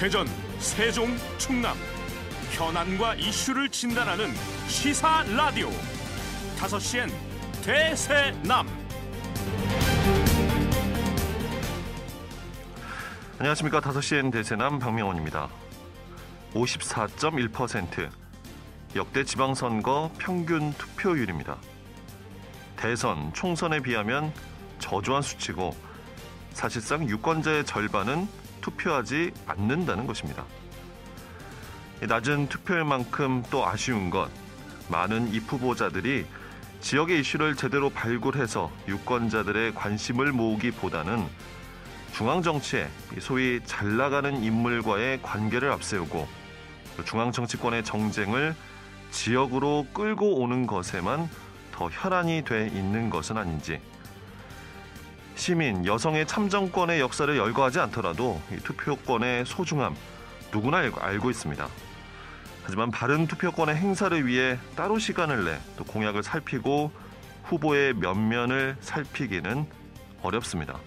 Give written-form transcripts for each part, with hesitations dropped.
대전, 세종, 충남 현안과 이슈를 진단하는 시사 라디오 5시엔 대세남. 안녕하십니까. 5시엔 대세남 박명원입니다. 54.1% 역대 지방선거 평균 투표율입니다. 대선, 총선에 비하면 저조한 수치고 사실상 유권자의 절반은 투표하지 않는다는 것입니다. 낮은 투표율만큼 또 아쉬운 것, 많은 입 후보자들이 지역의 이슈를 제대로 발굴해서 유권자들의 관심을 모으기보다는 중앙정치에 소위 잘 나가는 인물과의 관계를 앞세우고 중앙정치권의 정쟁을 지역으로 끌고 오는 것에만 더 혈안이 돼 있는 것은 아닌지, 시민, 여성의 참정권의 역사를 열거하지 않더라도 이 투표권의 소중함 누구나 알고 있습니다. 하지만 바른 투표권의 행사를 위해 따로 시간을 내 또 공약을 살피고 후보의 면면을 살피기는 어렵습니다.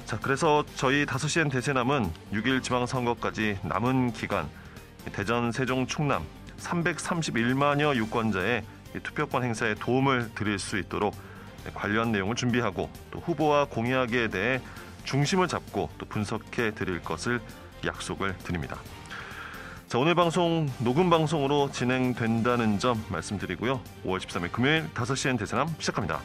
자, 그래서 저희 5시엔 대세남은 6일 지방선거까지 남은 기간 대전, 세종, 충남 331만여 유권자의 투표권 행사에 도움을 드릴 수 있도록 관련 내용을 준비하고 또 후보와 공약에 대해 중심을 잡고 또 분석해 드릴 것을 약속을 드립니다. 자, 오늘 방송 녹음 방송으로 진행된다는 점 말씀드리고요. 5월 13일 금요일 5시엔 대세남 시작합니다.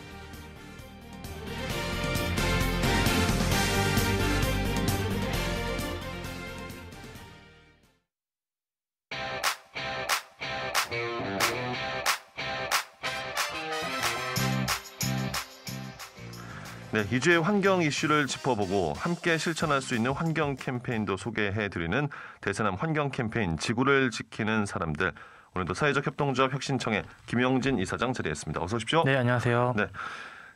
네, 2주의 환경 이슈를 짚어보고 함께 실천할 수 있는 환경 캠페인도 소개해드리는 대세남 환경 캠페인 지구를 지키는 사람들. 오늘도 사회적 협동조합 혁신청의 김영진 이사장 자리했습니다. 어서 오십시오. 네, 안녕하세요. 네,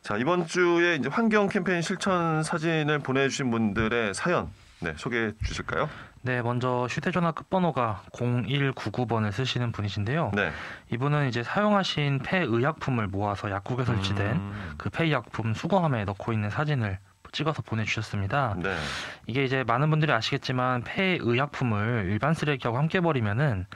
자, 이번 주에 이제 환경 캠페인 실천 사진을 보내주신 분들의 사연 소개해 주실까요? 네, 먼저 휴대전화 끝번호가 0199번을 쓰시는 분이신데요. 네. 이분은 이제 사용하신 폐의약품을 모아서 약국에 설치된 그 폐의약품 수거함에 넣고 있는 사진을 찍어서 보내주셨습니다. 네. 이게 이제 많은 분들이 아시겠지만 폐의약품을 일반 쓰레기하고 함께 버리면은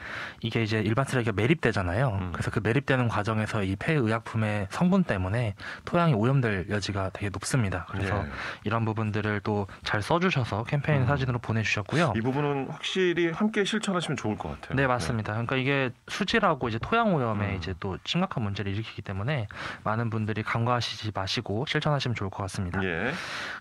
이게 이제 일반 쓰레기가 매립되잖아요. 그래서 그 매립되는 과정에서 이 폐의약품의 성분 때문에 토양이 오염될 여지가 되게 높습니다. 그래서 이런 부분들을 또 잘 써주셔서 캠페인 사진으로 보내주셨고요. 이 부분은 확실히 함께 실천하시면 좋을 것 같아요. 네, 맞습니다. 그러니까 이게 수질하고 이제 토양 오염에 이제 또 심각한 문제를 일으키기 때문에 많은 분들이 간과하시지 마시고 실천하시면 좋을 것 같습니다. 예.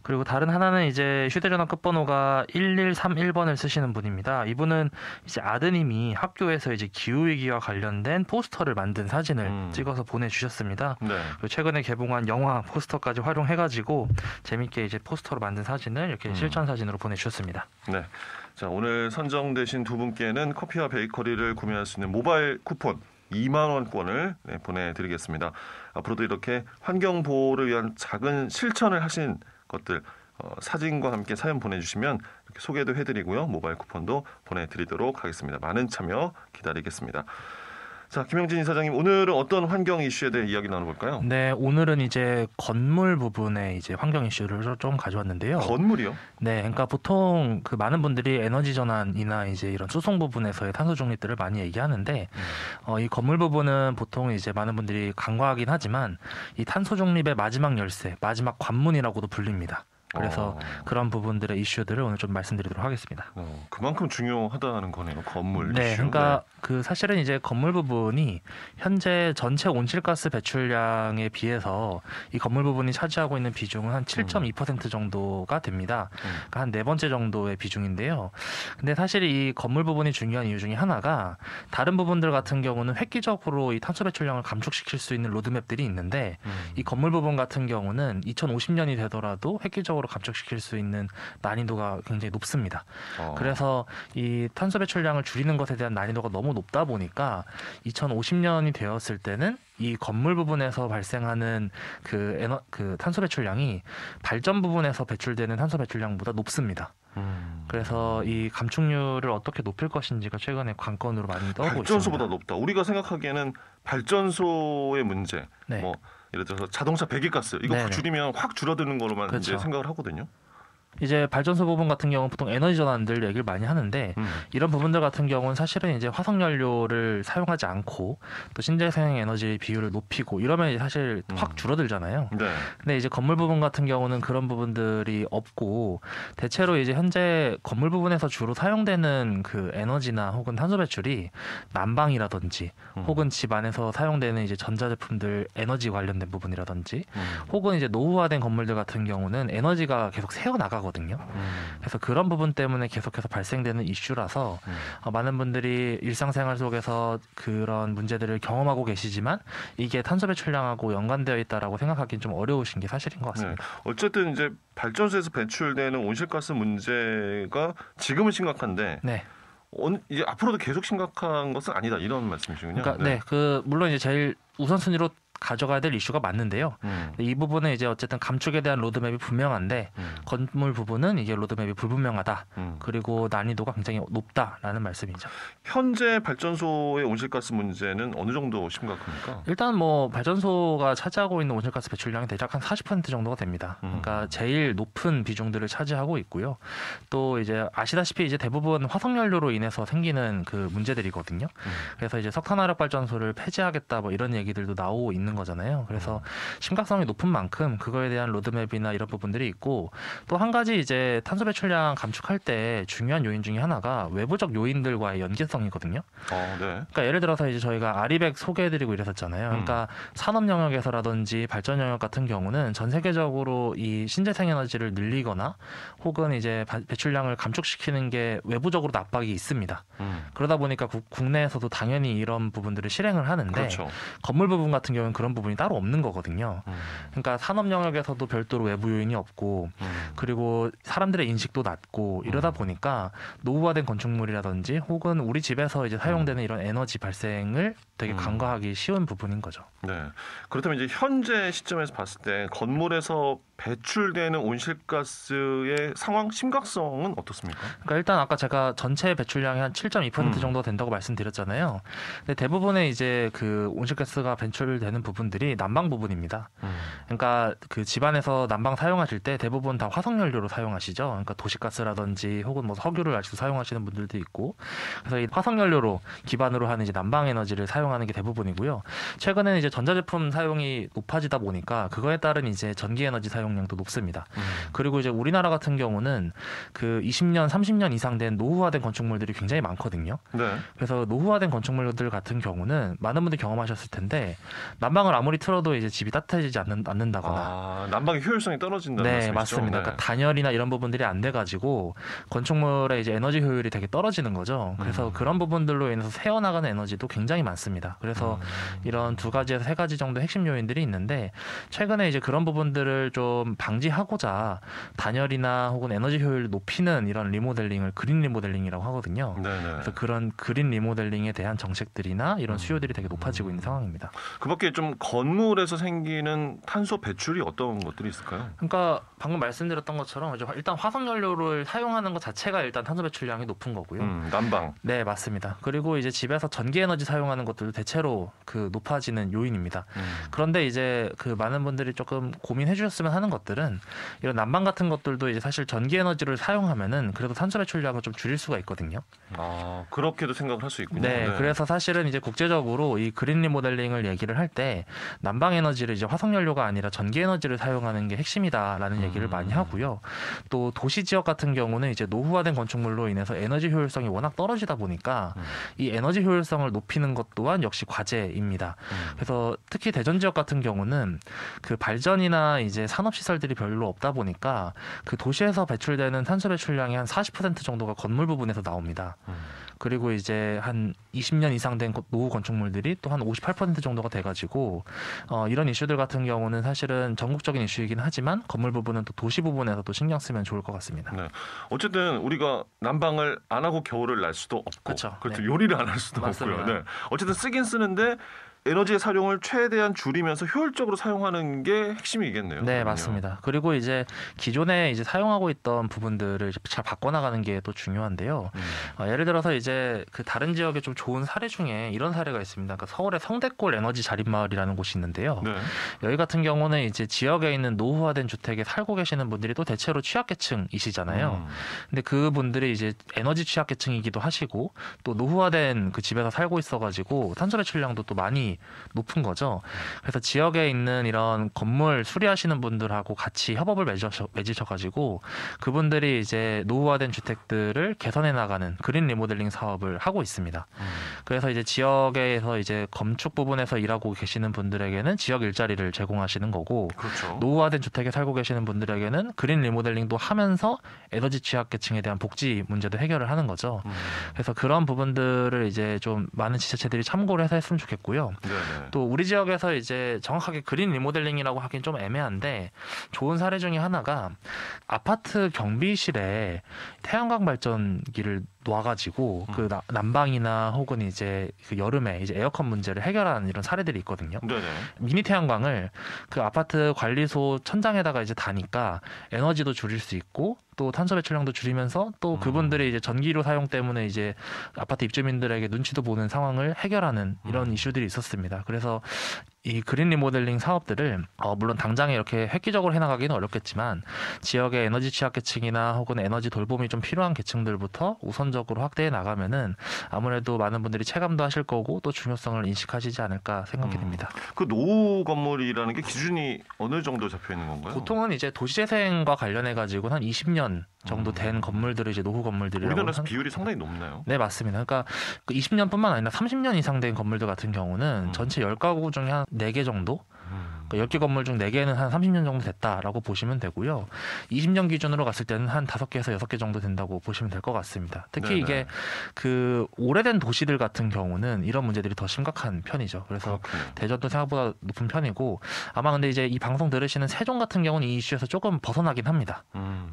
그리고 다른 하나는 이제 휴대전화 끝번호가 1131번을 쓰시는 분입니다. 이분은 이제 아드님이 학교에서 이제 기후위기와 관련된 포스터를 만든 사진을 찍어서 보내주셨습니다. 네. 그리고 최근에 개봉한 영화 포스터까지 활용해가지고 재밌게 이제 포스터로 만든 사진을 이렇게 실천 사진으로 보내주셨습니다. 네. 자, 오늘 선정되신 두 분께는 커피와 베이커리를 구매할 수 있는 모바일 쿠폰 2만 원권을 보내드리겠습니다. 앞으로도 이렇게 환경 보호를 위한 작은 실천을 하신 것들 사진과 함께 사연 보내주시면 이렇게 소개도 해드리고요. 모바일 쿠폰도 보내드리도록 하겠습니다. 많은 참여 기다리겠습니다. 자, 김영진 이사장님, 오늘은 어떤 환경 이슈에 대해 이야기 나눠볼까요? 네, 오늘은 이제 건물 부분에 이제 환경 이슈를 좀 가져왔는데요. 건물이요? 네, 그러니까 보통 그 많은 분들이 에너지 전환이나 이제 이런 수송 부분에서의 탄소 중립들을 많이 얘기하는데, 이 건물 부분은 보통 이제 많은 분들이 간과하긴 하지만 이 탄소 중립의 마지막 열쇠, 마지막 관문이라고도 불립니다. 그래서 그런 부분들의 이슈들을 오늘 좀 말씀드리도록 하겠습니다. 그만큼 중요하다는 거네요, 건물 네, 이슈. 그러니까 그 사실은 이제 건물 부분이 현재 전체 온실가스 배출량에 비해서 이 건물 부분이 차지하고 있는 비중은 한 7.2% 정도가 됩니다. 그러니까 한 네 번째 정도의 비중인데요. 근데 사실 이 건물 부분이 중요한 이유 중에 하나가 다른 부분들 같은 경우는 획기적으로 이 탄소 배출량을 감축시킬 수 있는 로드맵들이 있는데 이 건물 부분 같은 경우는 2050년이 되더라도 획기적으로 감축시킬 수 있는 난이도가 굉장히 높습니다. 그래서 이 탄소 배출량을 줄이는 것에 대한 난이도가 너무 높다 보니까 2050년이 되었을 때는 이 건물 부분에서 발생하는 그 탄소 배출량이 발전 부분에서 배출되는 탄소 배출량보다 높습니다. 그래서 이 감축률을 어떻게 높일 것인지가 최근에 관건으로 많이 떠오르고 있습니다. 발전소보다 높다. 우리가 생각하기에는 발전소의 문제, 네. 예를 들어서 자동차 배기가스 이거 확 줄이면 확 줄어드는 거로만 그렇죠. 이제 생각을 하거든요. 이제 발전소 부분 같은 경우는 보통 에너지 전환들 얘기를 많이 하는데 이런 부분들 같은 경우는 사실은 이제 화석 연료를 사용하지 않고 또 신재생 에너지 비율을 높이고 이러면 이제 사실 확 줄어들잖아요. 네. 근데 이제 건물 부분 같은 경우는 그런 부분들이 없고 대체로 이제 현재 건물 부분에서 주로 사용되는 그 에너지나 혹은 탄소 배출이 난방이라든지 혹은 집 안에서 사용되는 이제 전자제품들 에너지 관련된 부분이라든지 혹은 이제 노후화된 건물들 같은 경우는 에너지가 계속 새어 나가거든요. 그래서 그런 부분 때문에 계속해서 발생되는 이슈라서 많은 분들이 일상생활 속에서 그런 문제들을 경험하고 계시지만 이게 탄소 배출량하고 연관되어 있다라고 생각하기는 좀 어려우신 게 사실인 것 같습니다. 네. 어쨌든 이제 발전소에서 배출되는 온실가스 문제가 지금은 심각한데 네. 이제 앞으로도 계속 심각한 것은 아니다 이런 말씀이시군요. 그러니까 네, 그 물론 이제 제일 우선순위로 가져가야 될 이슈가 맞는데요. 이 부분은 이제 어쨌든 감축에 대한 로드맵이 분명한데 건물 부분은 이게 로드맵이 불분명하다. 그리고 난이도가 굉장히 높다라는 말씀이죠. 현재 발전소의 온실가스 문제는 어느 정도 심각합니까? 일단 뭐 발전소가 차지하고 있는 온실가스 배출량이 대략 한 40% 정도가 됩니다. 그러니까 제일 높은 비중들을 차지하고 있고요. 또 이제 아시다시피 이제 대부분 화석연료로 인해서 생기는 그 문제들이거든요. 그래서 이제 석탄화력 발전소를 폐지하겠다 뭐 이런 얘기들도 나오고 있는 거잖아요. 그래서 심각성이 높은 만큼 그거에 대한 로드맵이나 이런 부분들이 있고 또 한 가지 이제 탄소 배출량 감축할 때 중요한 요인 중에 하나가 외부적 요인들과의 연계성이거든요. 네. 그러니까 예를 들어서 이제 저희가 아리백 소개해드리고 이랬었잖아요. 그러니까 산업 영역에서라든지 발전 영역 같은 경우는 전 세계적으로 이 신재생 에너지를 늘리거나 혹은 이제 배출량을 감축시키는 게 외부적으로 압박이 있습니다. 그러다 보니까 국내에서도 당연히 이런 부분들을 실행을 하는데 그렇죠. 건물 부분 같은 경우는 그런 부분이 따로 없는 거거든요. 그러니까 산업 영역에서도 별도로 외부 요인이 없고 그리고 사람들의 인식도 낮고 이러다 보니까 노후화된 건축물이라든지 혹은 우리 집에서 이제 사용되는 이런 에너지 발생을 되게 간과하기 쉬운 부분인 거죠. 네. 그렇다면 이제 현재 시점에서 봤을 때 건물에서 배출되는 온실가스의 상황 심각성은 어떻습니까? 그러니까 일단 아까 제가 전체 배출량이 한 7.2% 정도 된다고 말씀드렸잖아요. 근데 대부분의 이제 그 온실가스가 배출되는 부분들이 난방 부분입니다. 그러니까 그 집안에서 난방 사용하실 때 대부분 다 화석연료로 사용하시죠. 그러니까 도시가스라든지 혹은 뭐 석유를 아직도 사용하시는 분들도 있고, 그래서 이 화석연료로 기반으로 하는 이제 난방 에너지를 사용하는 게 대부분이고요. 최근에는 이제 전자제품 사용이 높아지다 보니까 그거에 따른 이제 전기 에너지 사용량도 높습니다. 그리고 이제 우리나라 같은 경우는 그 20년, 30년 이상 된 노후화된 건축물들이 굉장히 많거든요. 네. 그래서 노후화된 건축물들 같은 경우는 많은 분들이 경험하셨을 텐데 난방을 아무리 틀어도 이제 집이 따뜻해지지 않는다거나. 난방의 효율성이 떨어진다는 네, 말씀이시죠? 맞습니다. 네. 그러니까 단열이나 이런 부분들이 안 돼가지고 건축물의 이제 에너지 효율이 되게 떨어지는 거죠. 그래서 그런 부분들로 인해서 새어나가는 에너지도 굉장히 많습니다. 그래서 이런 두 가지에서 세 가지 정도 핵심 요인들이 있는데 최근에 이제 그런 부분들을 좀 방지하고자 단열이나 혹은 에너지 효율을 높이는 이런 리모델링을 그린 리모델링이라고 하거든요. 네네. 그래서 그런 그린 리모델링에 대한 정책들이나 이런 수요들이 되게 높아지고 있는 상황입니다. 그밖에 좀 건물에서 생기는 탄소 배출이 어떤 것들이 있을까요? 그러니까 방금 말씀드렸던 것처럼 일단 화석연료를 사용하는 것 자체가 일단 탄소 배출량이 높은 거고요. 난방. 네, 맞습니다. 그리고 이제 집에서 전기 에너지 사용하는 것들도 대체로 그 높아지는 요인입니다. 그런데 이제 그 많은 분들이 조금 고민해 주셨으면 하는 것들은 이런 난방 같은 것들도 이제 사실 전기 에너지를 사용하면은 그래도 탄소 배출량을 좀 줄일 수가 있거든요. 그렇게도 생각을 할 수 있군요. 네, 그래서 사실은 이제 국제적으로 이 그린 리모델링을 얘기를 할 때 난방 에너지를 이제 화석연료가 아니라 전기 에너지를 사용하는 게 핵심이다라는 얘기를 많이 하고요. 또 도시 지역 같은 경우는 이제 노후화된 건축물로 인해서 에너지 효율성이 워낙 떨어지다 보니까 이 에너지 효율성을 높이는 것 또한 역시 과제입니다. 그래서 특히 대전 지역 같은 경우는 그 발전이나 이제 산업 시설들이 별로 없다 보니까 그 도시에서 배출되는 탄소 배출량이 한 40% 정도가 건물 부분에서 나옵니다. 그리고 이제 한 20년 이상 된 노후 건축물들이 또 한 58% 정도가 돼가지고 이런 이슈들 같은 경우는 사실은 전국적인 이슈이긴 하지만 건물 부분은 또 도시 부분에서도 신경 쓰면 좋을 것 같습니다. 네. 어쨌든 우리가 난방을 안 하고 겨울을 날 수도 없고, 그렇죠. 그렇죠. 네. 요리를 안 할 수도 맞습니다. 없고요. 네. 어쨌든 쓰긴 쓰는데 에너지의 사용을 최대한 줄이면서 효율적으로 사용하는 게 핵심이겠네요. 네, 그러면요. 맞습니다. 그리고 이제 기존에 이제 사용하고 있던 부분들을 이제 잘 바꿔나가는 게 또 중요한데요. 예를 들어서 이제 그 다른 지역에 좀 좋은 사례 중에 이런 사례가 있습니다. 그러니까 서울의 성대골 에너지 자립마을이라는 곳이 있는데요. 네. 여기 같은 경우는 이제 지역에 있는 노후화된 주택에 살고 계시는 분들이 또 대체로 취약계층이시잖아요. 근데 그분들이 이제 에너지 취약계층이기도 하시고 또 노후화된 그 집에서 살고 있어가지고 탄소 배출량도 또 많이 높은 거죠. 그래서 지역에 있는 이런 건물 수리하시는 분들하고 같이 협업을 맺으셔가지고 그분들이 이제 노후화된 주택들을 개선해 나가는 그린 리모델링 사업을 하고 있습니다. 그래서 이제 지역에서 이제 건축 부분에서 일하고 계시는 분들에게는 지역 일자리를 제공하시는 거고, 그렇죠. 노후화된 주택에 살고 계시는 분들에게는 그린 리모델링도 하면서 에너지 취약계층에 대한 복지 문제도 해결을 하는 거죠. 그래서 그런 부분들을 이제 좀 많은 지자체들이 참고를 해서 했으면 좋겠고요. 네네. 또 우리 지역에서 이제 정확하게 그린 리모델링이라고 하긴 좀 애매한데 좋은 사례 중에 하나가 아파트 경비실에 태양광 발전기를 놔가지고 그 난방이나 혹은 이제 그 여름에 이제 에어컨 문제를 해결하는 이런 사례들이 있거든요. 네네. 미니 태양광을 그 아파트 관리소 천장에다가 이제 다니까 에너지도 줄일 수 있고 또 탄소 배출량도 줄이면서 또 그분들의 이제 전기료 사용 때문에 이제 아파트 입주민들에게 눈치도 보는 상황을 해결하는 이런 이슈들이 있었습니다. 그래서 이 그린 리모델링 사업들을 물론 당장에 이렇게 획기적으로 해나가기는 어렵겠지만 지역의 에너지 취약계층이나 혹은 에너지 돌봄이 좀 필요한 계층들부터 우선적으로 확대해 나가면은 아무래도 많은 분들이 체감도 하실 거고 또 중요성을 인식하시지 않을까 생각이 됩니다. 그 노후 건물이라는 게 기준이 어느 정도 잡혀 있는 건가요? 보통은 이제 도시재생과 관련해 가지고 한 20년 정도 된 건물들을 이제 노후 건물들이라고 우리나라에서 비율이 상당히 높나요? 네, 맞습니다. 그러니까 그 20년뿐만 아니라 30년 이상 된 건물들 같은 경우는 전체 10가구 중에 한 4개 정도? 그러니까 10개 건물 중 4개는 한 30년 정도 됐다라고 보시면 되고요. 20년 기준으로 갔을 때는 한 5개에서 6개 정도 된다고 보시면 될 것 같습니다. 특히 네네. 이게 그 오래된 도시들 같은 경우는 이런 문제들이 더 심각한 편이죠. 그래서 그렇군요. 대전도 생각보다 높은 편이고 아마 근데 이제 이 방송 들으시는 세종 같은 경우는 이 이슈에서 조금 벗어나긴 합니다.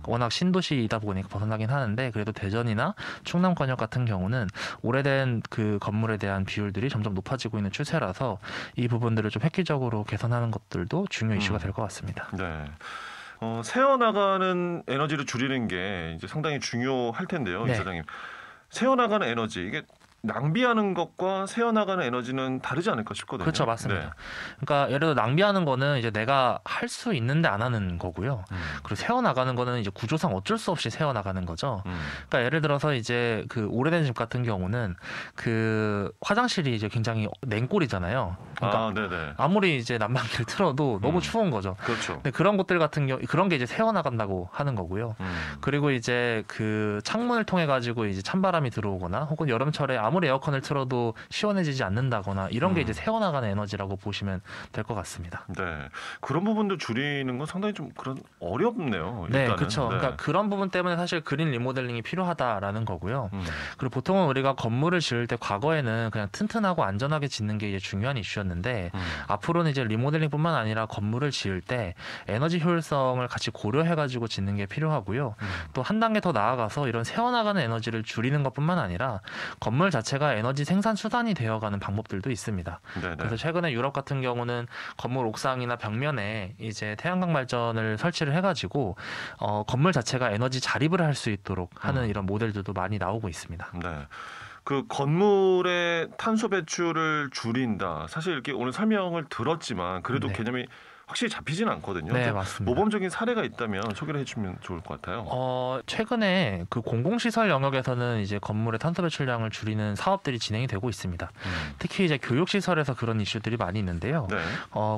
워낙 신도시이다 보니까 벗어나긴 하는데 그래도 대전이나 충남권역 같은 경우는 오래된 그 건물에 대한 비율들이 점점 높아지고 있는 추세라서 이 부분들을 좀 획기적으로 개선하는 것들도 중요 이슈가 될 것 같습니다. 네. 새어나가는 에너지를 줄이는 게 이제 상당히 중요할 텐데요, 네. 이사장님. 새어나가는 에너지 이게 낭비하는 것과 새어나가는 에너지는 다르지 않을까 싶거든요. 그렇죠, 맞습니다. 네. 그러니까 예를 들어 낭비하는 거는 이제 내가 할 수 있는데 안 하는 거고요. 그리고 세워 나가는 거는 이제 구조상 어쩔 수 없이 세워 나가는 거죠. 그러니까 예를 들어서 이제 그 오래된 집 같은 경우는 그 화장실이 이제 굉장히 냉골이잖아요. 그러니까 네네. 아무리 이제 난방기를 틀어도 너무 추운 거죠. 그렇죠. 근데 그런 곳들 같은 경우 그런 게 이제 새어 나간다고 하는 거고요. 그리고 이제 그 창문을 통해 가지고 이제 찬바람이 들어오거나 혹은 여름철에 아무리 에어컨을 틀어도 시원해지지 않는다거나 이런 게 이제 새어나가는 에너지라고 보시면 될 것 같습니다. 네. 그런 부분도 줄이는 건 상당히 좀 그런 어렵네요. 네, 일단은. 그렇죠. 네. 그러니까 그런 부분 때문에 사실 그린 리모델링이 필요하다라는 거고요. 그리고 보통은 우리가 건물을 지을 때 과거에는 그냥 튼튼하고 안전하게 짓는 게 이제 중요한 이슈였는데 앞으로는 이제 리모델링뿐만 아니라 건물을 지을 때 에너지 효율성을 같이 고려해가지고 짓는 게 필요하고요. 또 한 단계 더 나아가서 이런 새어나가는 에너지를 줄이는 것뿐만 아니라 건물 자체가 에너지 생산 수단이 되어가는 방법들도 있습니다. 네네. 그래서 최근에 유럽 같은 경우는 건물 옥상이나 벽면에 이제 태양광 발전을 설치를 해가지고 건물 자체가 에너지 자립을 할 수 있도록 하는 이런 모델들도 많이 나오고 있습니다. 네. 그 건물의 탄소 배출을 줄인다. 사실 이렇게 오늘 설명을 들었지만 그래도 네. 개념이 확실히 잡히지는 않거든요. 네, 좀 맞습니다. 모범적인 사례가 있다면 소개를 해주면 좋을 것 같아요. 최근에 그 공공시설 영역에서는 이제 건물의 탄소 배출량을 줄이는 사업들이 진행이 되고 있습니다. 특히 이제 교육시설에서 그런 이슈들이 많이 있는데요. 네.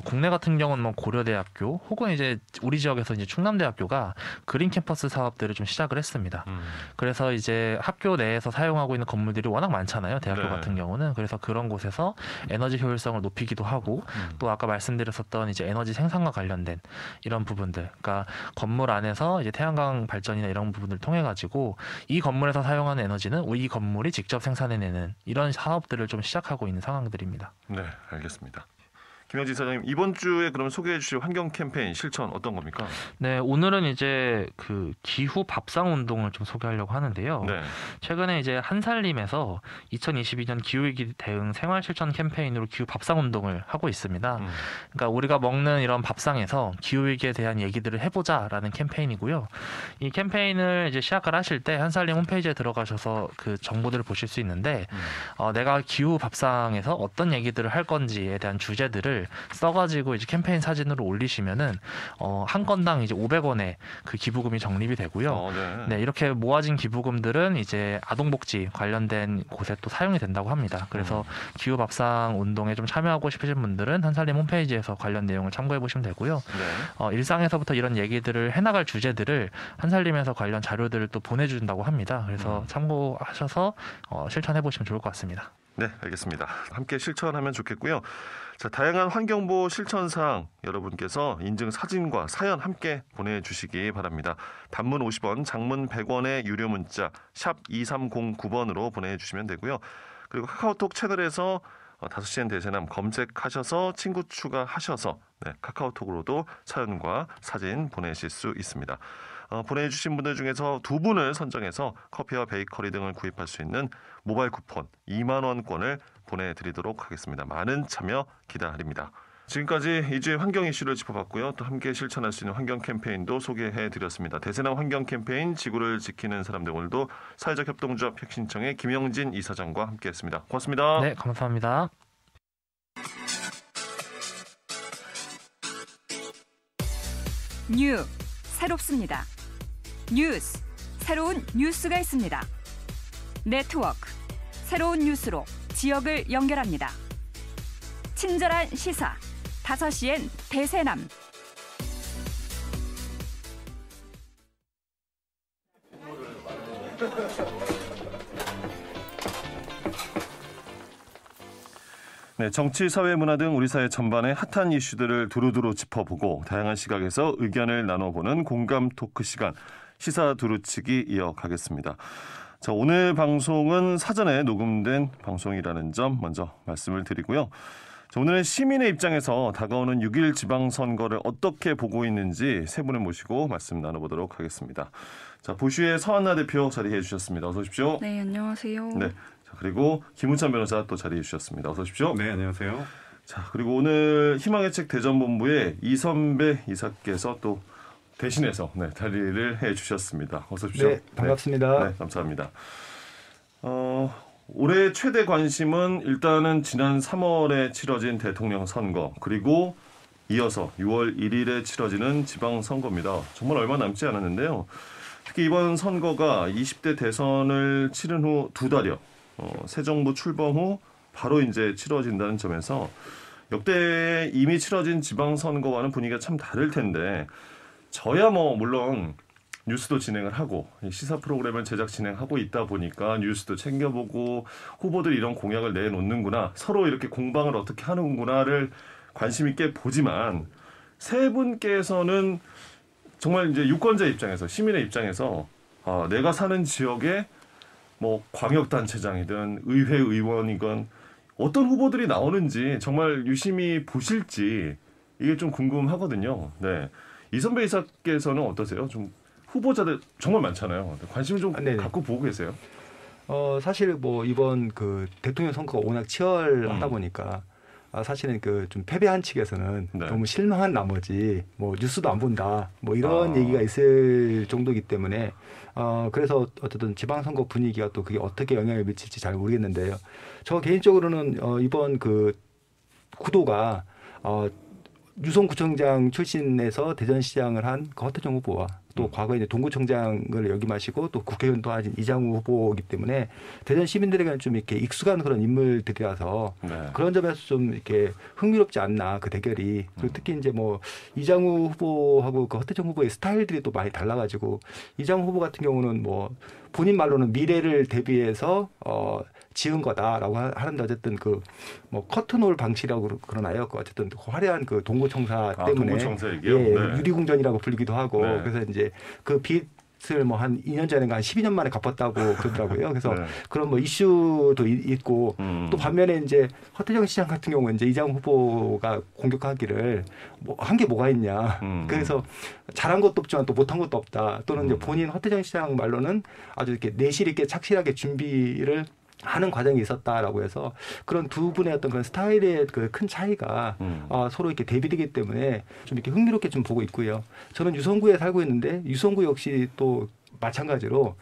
국내 같은 경우는 뭐 고려대학교 혹은 이제 우리 지역에서 이제 충남대학교가 그린 캠퍼스 사업들을 좀 시작을 했습니다. 그래서 이제 학교 내에서 사용하고 있는 건물들이 워낙 많잖아요. 대학교 네. 같은 경우는. 그래서 그런 곳에서 에너지 효율성을 높이기도 하고 또 아까 말씀드렸었던 이제 에너지 생산과 관련된 이런 부분들, 그러니까 건물 안에서 이제 태양광 발전이나 이런 부분을 통해 가지고 이 건물에서 사용하는 에너지는 이 건물이 직접 생산해내는 이런 사업들을 좀 시작하고 있는 상황들입니다. 네, 알겠습니다. 김영진 사장님 이번 주에 그럼 소개해 주실 환경 캠페인 실천 어떤 겁니까? 네, 오늘은 이제 그 기후 밥상 운동을 좀 소개하려고 하는데요. 네. 최근에 이제 한살림에서 2022년 기후위기 대응 생활 실천 캠페인으로 기후 밥상 운동을 하고 있습니다. 그러니까 우리가 먹는 이런 밥상에서 기후위기에 대한 얘기들을 해보자라는 캠페인이고요. 이 캠페인을 이제 시작을 하실 때 한살림 홈페이지에 들어가셔서 그 정보들을 보실 수 있는데 내가 기후 밥상에서 어떤 얘기들을 할 건지에 대한 주제들을 써가지고 이제 캠페인 사진으로 올리시면은 한 건당 이제 500원의 그 기부금이 적립이 되고요. 네, 이렇게 모아진 기부금들은 이제 아동복지 관련된 곳에 또 사용이 된다고 합니다. 그래서 기후 밥상 운동에 좀 참여하고 싶으신 분들은 한살림 홈페이지에서 관련 내용을 참고해 보시면 되고요. 네. 일상에서부터 이런 얘기들을 해나갈 주제들을 한살림에서 관련 자료들을 또 보내준다고 합니다. 그래서 참고하셔서 실천해 보시면 좋을 것 같습니다. 네, 알겠습니다. 함께 실천하면 좋겠고요. 자, 다양한 환경보호 실천사항 여러분께서 인증 사진과 사연 함께 보내주시기 바랍니다. 단문 50원, 장문 100원의 유료 문자 샵 2309번으로 보내주시면 되고요. 그리고 카카오톡 채널에서 5시엔 대세남 검색하셔서 친구 추가하셔서 카카오톡으로도 사연과 사진 보내실 수 있습니다. 보내주신 분들 중에서 2분을 선정해서 커피와 베이커리 등을 구입할 수 있는 모바일 쿠폰 2만 원권을 보내드리도록 하겠습니다. 많은 참여 기다립니다. 지금까지 2주의 환경 이슈를 짚어봤고요. 또 함께 실천할 수 있는 환경 캠페인도 소개해드렸습니다. 대세남 환경 캠페인 지구를 지키는 사람들 오늘도 사회적 협동조합 혁신청의 김영진 이사장과 함께했습니다. 고맙습니다. 네, 감사합니다. 뉴 새롭습니다. 뉴스 새로운 뉴스가 있습니다. 네트워크 새로운 뉴스로 지역을 연결합니다. 친절한 시사 5시엔 대세남. 네, 정치, 사회, 문화 등 우리 사회 전반의 핫한 이슈들을 두루두루 짚어보고 다양한 시각에서 의견을 나눠보는 공감 토크 시간 시사 두루치기 이어가겠습니다. 자, 오늘 방송은 사전에 녹음된 방송이라는 점 먼저 말씀을 드리고요. 자, 오늘은 시민의 입장에서 다가오는 6.1 지방선거를 어떻게 보고 있는지 세 분을 모시고 말씀 나눠보도록 하겠습니다. 자, 보슈의 서한나 대표 자리해 주셨습니다. 어서 오십시오. 네, 안녕하세요. 네. 그리고 김우찬 변호사 또 자리해 주셨습니다. 어서 오십시오. 네, 안녕하세요. 자, 그리고 오늘 희망의 책 대전본부의 이선배 이사께서 또 대신해서 자리를 해 주셨습니다. 어서 오십시오. 네, 반갑습니다. 네, 감사합니다. 올해 최대 관심은 일단은 지난 3월에 치러진 대통령 선거 그리고 이어서 6월 1일에 치러지는 지방선거입니다. 정말 얼마 남지 않았는데요. 특히 이번 선거가 20대 대선을 치른 후 2달여 새 정부 출범 후 바로 이제 치러진다는 점에서 역대 이미 치러진 지방선거와는 분위기가 참 다를 텐데 저야 물론 뉴스도 진행을 하고 시사 프로그램을 제작 진행하고 있다 보니까 뉴스도 챙겨보고 후보들이 이런 공약을 내놓는구나 서로 이렇게 공방을 어떻게 하는구나를 관심 있게 보지만 세 분께서는 정말 이제 유권자 입장에서 시민의 입장에서 내가 사는 지역에 광역단체장이든 의회 의원이건 어떤 후보들이 나오는지 정말 유심히 보실지 이게 좀 궁금하거든요. 네, 이선배 이사께서는 어떠세요? 좀 후보자들 정말 많잖아요. 관심 좀 갖고 보고 계세요? 사실 이번 그 대통령 선거가 워낙 치열하다 보니까 사실은 그 좀 패배한 측에서는 너무 실망한 나머지 뉴스도 안 본다 이런 얘기가 있을 정도이기 때문에 그래서 어쨌든 지방선거 분위기가 또 그게 어떻게 영향을 미칠지 잘 모르겠는데요. 저 개인적으로는 이번 그 구도가 유성구청장 출신에서 대전시장을 한 그 허태정 후보와 또 과거에 이제 동구청장을 역임하시고 또 국회의원도 하신 이장우 후보이기 때문에 대전 시민들에게는 좀 이렇게 익숙한 그런 인물들이라서 그런 점에서 좀 이렇게 흥미롭지 않나 그 대결이. 그리고 특히 이제 이장우 후보하고 그 허태정 후보의 스타일들이 또 많이 달라가지고 이장우 후보 같은 경우는 본인 말로는 미래를 대비해서 지은 거다라고 하는데 어쨌든 그 커튼홀 방식이라고 그러나요? 어쨌든 화려한 그 동구청사 때문에 동구청사 얘기요? 유리궁전이라고 불리기도 하고 그래서 이제 그 빛 빚을 뭐 한 2년 전인가 한 12년 만에 갚았다고 그러더라고요. 그래서 네. 그런 뭐 이슈도 있고 또 반면에 이제 허태정 시장 같은 경우는 이제 이장우 후보가 공격하기를 뭐 한 게 뭐가 있냐. 그래서 잘한 것도 없지만 또 못한 것도 없다. 또는 이제 본인 허태정 시장 말로는 아주 이렇게 내실 있게 착실하게 준비를 하는 과정이 있었다라고 해서 그런 두 분의 어떤 그런 스타일의 그 큰 차이가 서로 이렇게 대비되기 때문에 좀 이렇게 흥미롭게 좀 보고 있고요. 저는 유성구에 살고 있는데 유성구 역시 또 마찬가지로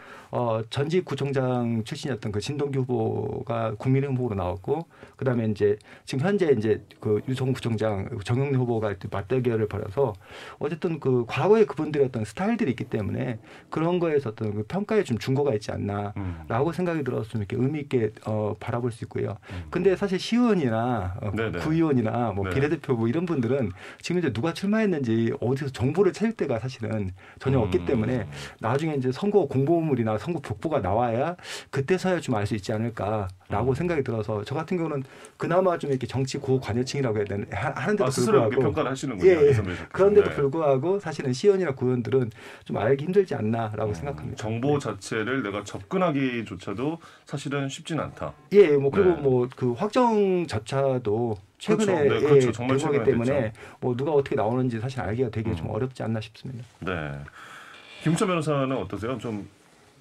전직 구청장 출신이었던 그 진동규 후보가 국민의힘 후보로 나왔고 그다음에 이제 지금 현재 이제 그 유성구 구청장 정영래 후보가 맞대결을 벌여서 어쨌든 그 과거에 그분들의 어떤 스타일들이 있기 때문에 그런 거에서 어떤 그 평가에 좀 준거가 있지 않나라고 생각이 들어서 좀 이렇게 의미 있게 바라볼 수 있고요. 근데 사실 시의원이나 구의원이나 뭐 비례대표 뭐 이런 분들은 지금 이제 누가 출마했는지 어디서 정보를 찾을 때가 사실은 전혀 없기 때문에 나중에 이제 선거 공보물이나 선거 벽보가 나와야 그때서야 좀 알 수 있지 않을까라고 생각이 들어서 저 같은 경우는 그나마 좀 이렇게 정치 고관여층이라고 해야 되나 하는데도 스스로 불구하고 평가를 하시는군요. 예. 그런데도 불구하고 사실은 시의원이나 구의원들은 좀 알기 힘들지 않나라고 생각합니다. 정보 자체를 내가 접근하기조차도 사실은 쉽진 않다. 예, 뭐 그리고 뭐 그 확정조차도 최근에 그렇죠. 정말 된 거기 최근에 때문에 됐죠. 뭐 누가 어떻게 나오는지 사실 알기가 되게 좀 어렵지 않나 싶습니다. 네. 김우철 변호사는 어떠세요? 좀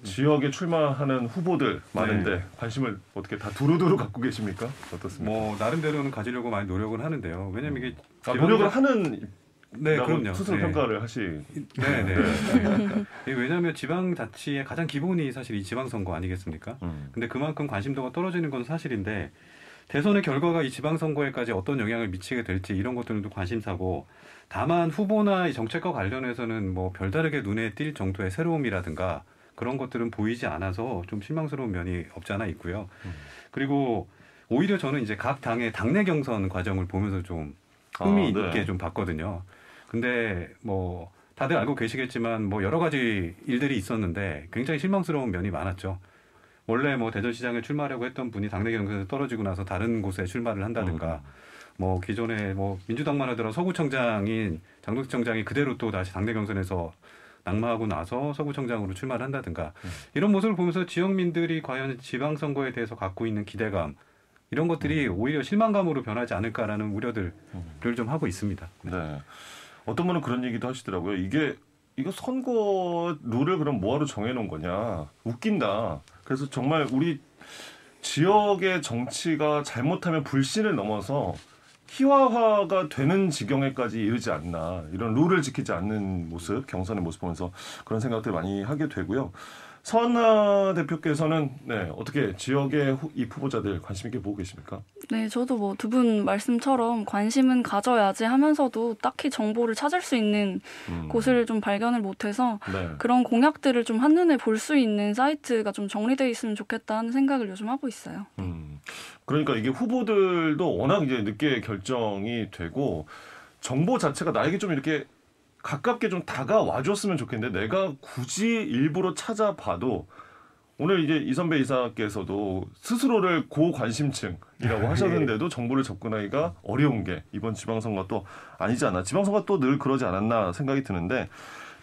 지역에 출마하는 후보들 많은데 관심을 어떻게 다 두루두루 갖고 계십니까? 어떻습니까? 뭐 나름대로는 가지려고 많이 노력은 하는데요. 왜냐하면 이게 노력을 하는 그럼요. 스스로 평가를 하시. 네네. 왜냐하면 지방자치의 가장 기본이 사실 이 지방선거 아니겠습니까? 근데 그만큼 관심도가 떨어지는 건 사실인데 대선의 결과가 이 지방선거에까지 어떤 영향을 미치게 될지 이런 것들은 또 관심사고 다만 후보나 이 정책과 관련해서는 뭐 별다르게 눈에 띌 정도의 새로움이라든가 그런 것들은 보이지 않아서 좀 실망스러운 면이 없지 않아 있고요. 그리고 오히려 저는 이제 각 당의 당내 경선 과정을 보면서 좀 흥미 있게 좀 봤거든요. 근데 뭐 다들 알고 계시겠지만 뭐 여러 가지 일들이 있었는데 굉장히 실망스러운 면이 많았죠. 원래 뭐 대전시장에 출마하려고 했던 분이 당내 경선에서 떨어지고 나서 다른 곳에 출마를 한다든가 뭐 기존에 뭐 민주당만 하더라도 서구청장인 장동수청장이 그대로 또 다시 당내 경선에서 낙마하고 나서 서구청장으로 출마를 한다든가 이런 모습을 보면서 지역민들이 과연 지방선거에 대해서 갖고 있는 기대감 이런 것들이 오히려 실망감으로 변하지 않을까라는 우려들을 좀 하고 있습니다. 네. 어떤 분은 그런 얘기도 하시더라고요. 이거 선거 룰을 그럼 뭐하러 정해놓은 거냐. 웃긴다. 그래서 정말 우리 지역의 정치가 잘못하면 불신을 넘어서 희화화가 되는 지경에까지 이르지 않나. 이런 룰을 지키지 않는 모습, 경선의 모습 보면서 그런 생각들 많이 하게 되고요. 서한나 대표께서는 어떻게 지역의 이 후보자들 관심 있게 보고 계십니까? 네, 저도 뭐 두 분 말씀처럼 관심은 가져야지 하면서도 딱히 정보를 찾을 수 있는 곳을 좀 발견을 못해서 그런 공약들을 좀 한눈에 볼 수 있는 사이트가 좀 정리되어 있으면 좋겠다 하는 생각을 요즘 하고 있어요. 그러니까 이게 후보들도 워낙 이제 늦게 결정이 되고 정보 자체가 나에게 좀 이렇게 가깝게 좀 다가와 줬으면 좋겠는데 내가 굳이 일부러 찾아봐도 오늘 이제 이선배 이사께서도 스스로를 고관심층이라고 하셨는데도 정보를 접근하기가 어려운 게 이번 지방선거 또 아니지 않나. 지방선거 또 늘 그러지 않았나 생각이 드는데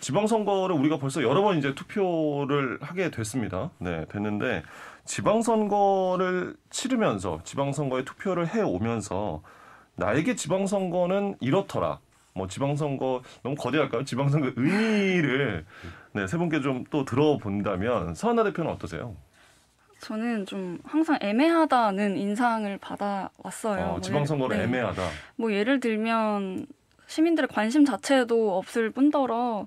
지방선거를 우리가 벌써 여러 번 이제 투표를 하게 됐습니다. 네, 됐는데 지방선거를 치르면서 지방선거에 투표를 해오면서 나에게 지방선거는 이렇더라. 뭐 지방선거 너무 거대할까요? 지방선거 의미를 세 분께 좀 또 들어본다면 서한나 대표는 어떠세요? 저는 좀 항상 애매하다는 인상을 받아왔어요. 지방선거는 애매하다. 뭐 예를 들면 시민들의 관심 자체도 없을 뿐더러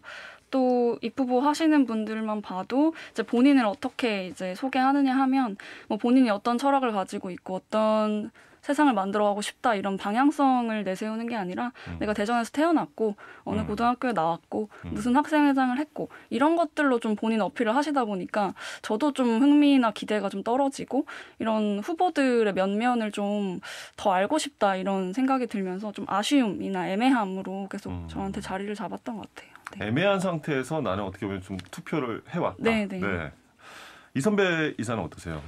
또 입후보 하시는 분들만 봐도 이제 본인을 어떻게 이제 소개하느냐 하면 뭐 본인이 어떤 철학을 가지고 있고 어떤 세상을 만들어가고 싶다 이런 방향성을 내세우는 게 아니라 내가 대전에서 태어났고 어느 고등학교에 나왔고 무슨 학생회장을 했고 이런 것들로 좀 본인 어필을 하시다 보니까 저도 좀 흥미나 기대가 좀 떨어지고 이런 후보들의 면면을 좀 더 알고 싶다 이런 생각이 들면서 좀 아쉬움이나 애매함으로 계속 저한테 자리를 잡았던 것 같아요. 네. 애매한 상태에서 나는 어떻게 보면 좀 투표를 해왔다. 네. 이선배 이사는 어떠세요?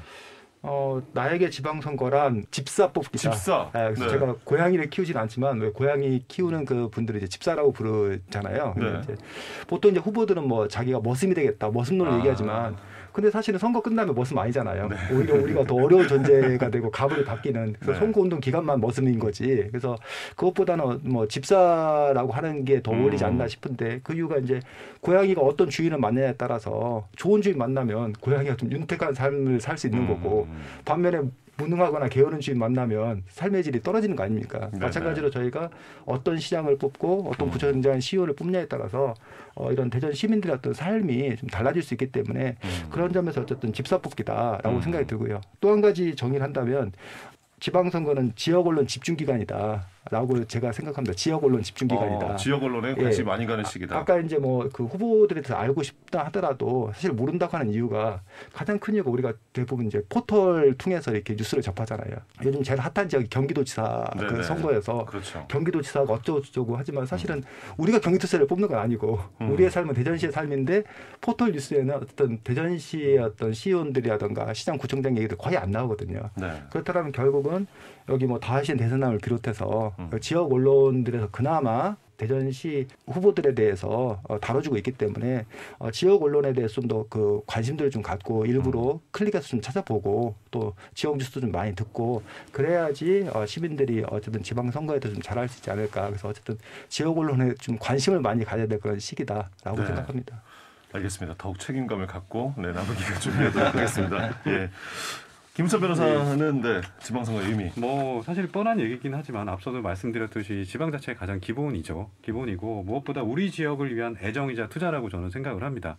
나에게 지방선거란 집사 뽑기다. 집사. 그래서 네. 제가 고양이를 키우진 않지만 왜 고양이 키우는 그 분들을 이제 집사라고 부르잖아요. 네. 이제 보통 이제 후보들은 뭐 자기가 머슴이 되겠다, 머슴론을 얘기하지만, 근데 사실은 선거 끝나면 머슴 아니잖아요. 네. 오히려 우리가 더 어려운 존재가 되고 가불이 바뀌는. 그래서 네. 선거운동 기간만 머슴인 거지. 그래서 그것보다는 뭐 집사라고 하는 게 더 어울리지 않나 싶은데, 그 이유가 이제 고양이가 어떤 주인을 만나냐에 따라서 좋은 주인 만나면 고양이가 좀 윤택한 삶을 살 수 있는 거고, 반면에 무능하거나 게으른 주인 만나면 삶의 질이 떨어지는 거 아닙니까? 네, 마찬가지로 저희가 어떤 시장을 뽑고 어떤 구청장 CEO를 뽑냐에 따라서 이런 대전 시민들의 어떤 삶이 좀 달라질 수 있기 때문에 그런 점에서 어쨌든 집사 뽑기다라고 생각이 들고요. 또 한 가지 정의를 한다면 지방선거는 지역 언론 집중 기간이다라고 제가 생각합니다. 지역 언론 집중 기간이다. 지역 언론에 관심이 많이 가는 시기다. 아까 이제 뭐 그 후보들에 대해서 알고 싶다 하더라도 사실 모른다고 하는 이유가, 가장 큰 이유가 우리가 대부분 이제 포털 통해서 이렇게 뉴스를 접하잖아요. 요즘 제일 핫한 지역이 경기도지사 그 선거에서 그렇죠. 경기도지사가 어쩌고저쩌고 하지만 사실은 우리가 경기도지사를 뽑는 건 아니고 우리의 삶은 대전시의 삶인데, 포털 뉴스에는 어떤 대전시의 어떤 시의원들이라든가 시장 구청장 얘기들 거의 안 나오거든요. 네. 그렇다면 결국은 여기 뭐 다하신 대선남을 비롯해서 지역 언론들에서 그나마 대전시 후보들에 대해서 다뤄주고 있기 때문에 지역 언론에 대해서 좀 더 그 관심들을 좀 갖고 일부러 클릭해서 좀 찾아보고 또 지역 뉴스도 좀 많이 듣고 그래야지 시민들이 어쨌든 지방선거에 대해서 좀 잘할 수 있지 않을까. 그래서 어쨌든 지역 언론에 좀 관심을 많이 가져야 될 그런 시기다라고 네. 생각합니다. 알겠습니다. 더욱 책임감을 갖고 남은 기간 준비하도록 하겠습니다. 예. 김은철 변호사는 지방선거의 의미. 뭐 사실 뻔한 얘기긴 하지만 앞서도 말씀드렸듯이 지방자치의 가장 기본이고 무엇보다 우리 지역을 위한 애정이자 투자라고 저는 생각을 합니다.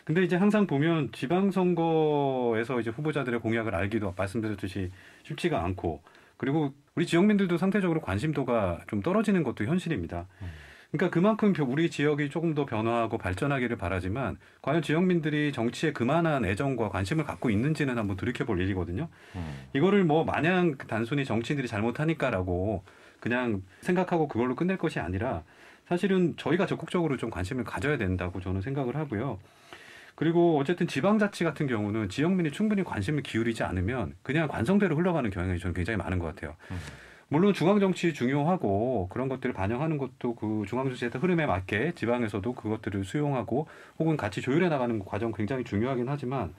근데 이제 항상 보면 지방선거에서 이제 후보자들의 공약을 알기도 말씀드렸듯이 쉽지가 않고, 그리고 우리 지역민들도 상대적으로 관심도가 좀 떨어지는 것도 현실입니다. 그러니까 그만큼 우리 지역이 조금 더 변화하고 발전하기를 바라지만 과연 지역민들이 정치에 그만한 애정과 관심을 갖고 있는지는 한번 돌이켜볼 일이거든요. 이거를 뭐 마냥 단순히 정치인들이 잘못하니까라고 그냥 생각하고 그걸로 끝낼 것이 아니라 사실은 저희가 적극적으로 좀 관심을 가져야 된다고 저는 생각을 하고요. 그리고 어쨌든 지방자치 같은 경우는 지역민이 충분히 관심을 기울이지 않으면 그냥 관성대로 흘러가는 경향이 저는 굉장히 많은 것 같아요. 물론 중앙정치 중요하고 그런 것들을 반영하는 것도 그 중앙정치의 흐름에 맞게 지방에서도 그것들을 수용하고 혹은 같이 조율해 나가는 과정 굉장히 중요하긴 하지만,